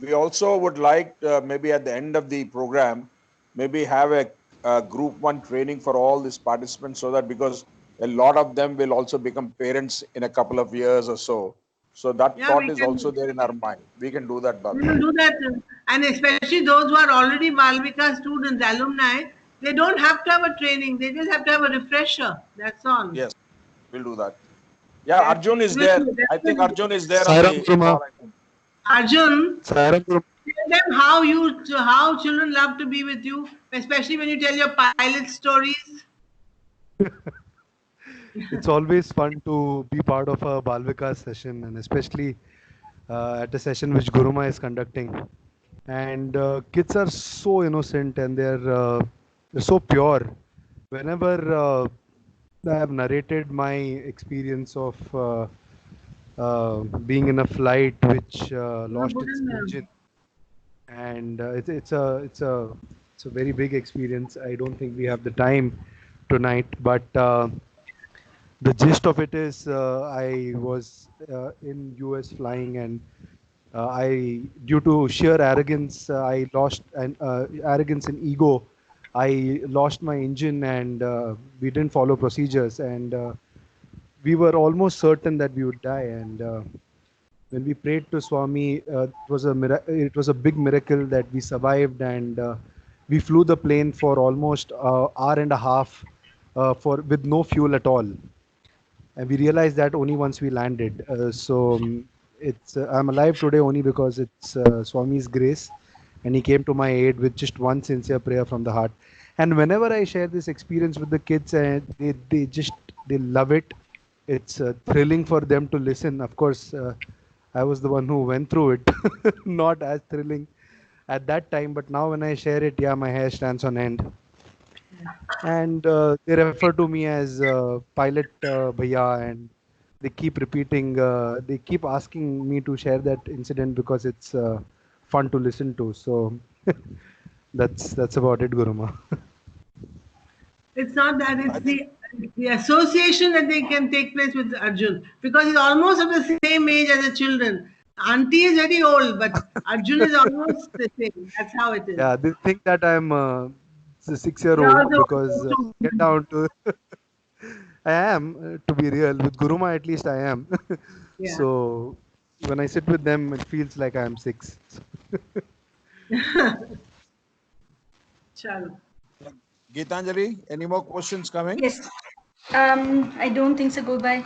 we also would like maybe at the end of the program, maybe have a group 1 training for all these participants, so that because a lot of them will also become parents in a couple of years or so. So that
Yeah,
thought
we
is
can.
also there in our mind. We can do that,
We
Bhavya.
will do that. And especially those who are already Balvika students, alumni, they don't have to have a training. They just have to have a refresher. That's all.
Yes, we'll do that. Yeah, Arjun is there. I think Arjun is there on
Sairam
the
Guruma.
call. I think.
Arjun,
Sairam Guruma.
tell them how children love to be with you, especially when you tell your pilot stories.
It's always fun to be part of a Balvikas session, and especially at a session which Guruma is conducting. And kids are so innocent, and they're so pure. Whenever I have narrated my experience of being in a flight which lost its engine, and it's a very big experience. I don't think we have the time tonight, but the gist of it is I was in US flying, and due to sheer arrogance, I lost arrogance and ego. I lost my engine, and we didn't follow procedures, and we were almost certain that we would die. And when we prayed to Swami, it was a big miracle that we survived, and we flew the plane for almost an hour and a half with no fuel at all. And we realized that only once we landed. I'm alive today only because it's Swami's grace, and he came to my aid with just one sincere prayer from the heart. And whenever I share this experience with the kids, and they love it. It's thrilling for them to listen. Of course, I was the one who went through it, not as thrilling at that time, but now when I share it, yeah, my hair stands on end. And they refer to me as pilot Bhaiya, and they keep repeating, they keep asking me to share that incident because it's fun to listen to. So that's about it, Guruma.
It's not that, it's the association that they can take place with Arjun, because he's almost of the same age as the children. Auntie is very old, but Arjun is almost the same. That's how it is.
Yeah, they think that I'm a 6-year-old because get down to. I am, to be real. With Guruma, at least I am.
Yeah.
So when I sit with them, it feels like I am 6.
Chalo.
Geetanjali, any more questions coming?
Yes. I don't think so. Goodbye.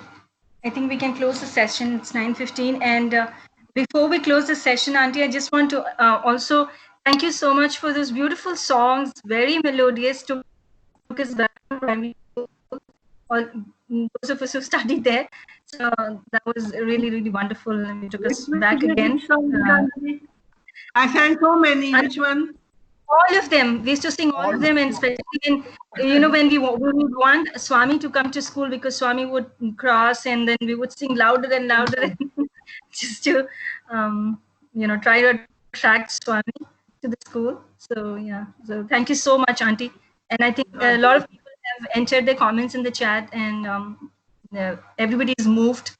I think we can close the session. It's 9:15. And before we close the session, Auntie, I just want to also thank you so much for those beautiful songs, very melodious, took us back to primary school. All those of us who studied there. So that was really, really wonderful. And it took us back again.
I sang so many. Which one?
All of them. We used to sing all of them, and especially when we would want Swami to come to school, because Swami would cross, and then we would sing louder and louder, just to try to attract Swami to the school. So yeah. So thank you so much, Auntie. And I think a lot of people have entered their comments in the chat, and everybody is moved.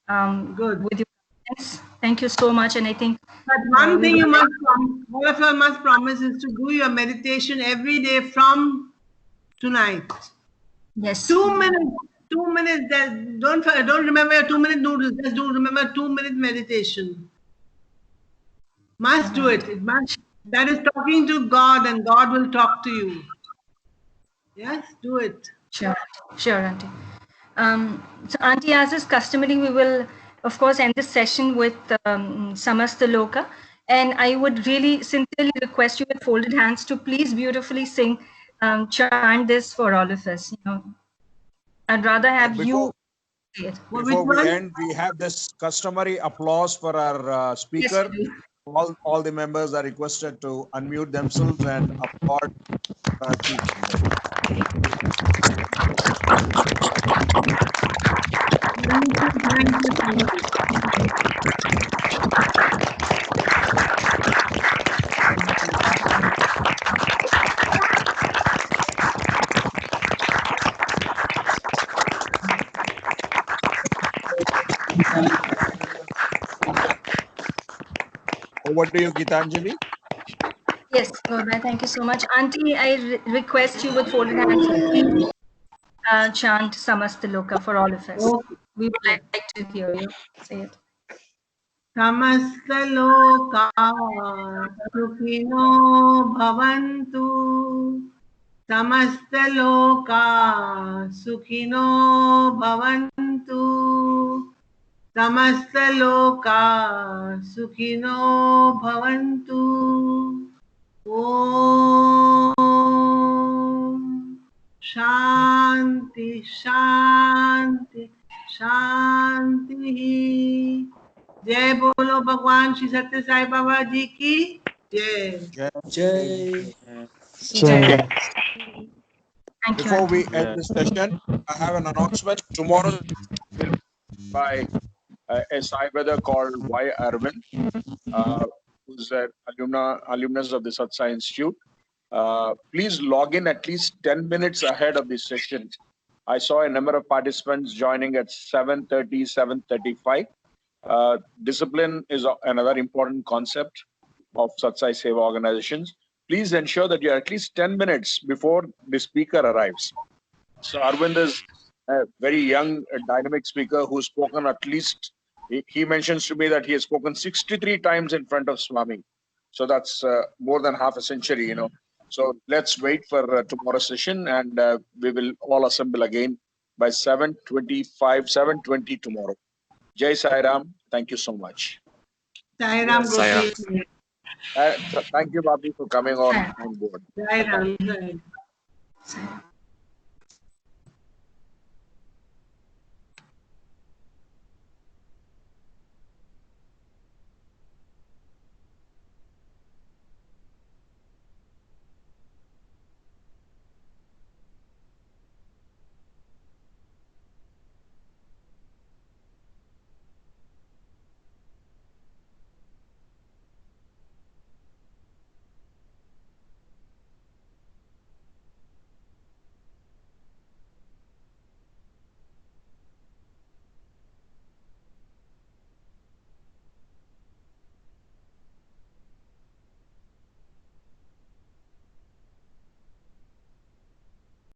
Good.
With your comments. Thank you so much. And I think.
But one thing you must promise, all of you must promise, is to do your meditation every day from tonight.
Yes.
2 minutes. 2 minutes. Don't remember your 2-minute noodles. Just remember 2-minute meditation. Must do it. It must. That is talking to God, and God will talk to you. Yes, do it.
Sure, Auntie. So, Auntie, as is customary, we will, of course, end this session with Samasta Loka. And I would really sincerely request you with folded hands to please beautifully sing, chant this for all of us. I'd rather have you.
Before we end, we have this customary applause for our speaker.
Yes,
all the members are requested to unmute themselves and applaud Over to you, Gitanjali.
Yes, Gaurav, thank you so much. Auntie, I request you with folded hands, please chant Samastaloka for all of us.
Okay.
We would like to hear you say it.
Samastaloka sukhino bhavantu. Samastaloka sukhino bhavantu. Samastaloka sukhino bhavantu. Om Shanti Shanti Shanti. जय बोलो भगवान श्री सत्य साई बाबा जी की जय
Jai.
Jai.
Before we end this session, I have an announcement. Tomorrow will be by a Sai brother called Y. Arvind, who's an alumnus of the Satsai Institute. Please log in at least 10 minutes ahead of the session. I saw a number of participants joining at 7:30, 7:35. Discipline is another important concept of Satsai Seva organizations. Please ensure that you're at least 10 minutes before the speaker arrives. So Arvind is a very young, dynamic speaker who's spoken at least, he mentions to me that he has spoken 63 times in front of Swami. So that's more than half a century, you know. So let's wait for tomorrow's session, and we will all assemble again by 7:25, 7:20 tomorrow. Jai Sai Ram. Thank you so much.
Sai Ram
Sai Ram.
Gopi.
Thank you, Babi, for coming on board.
Sai Ram.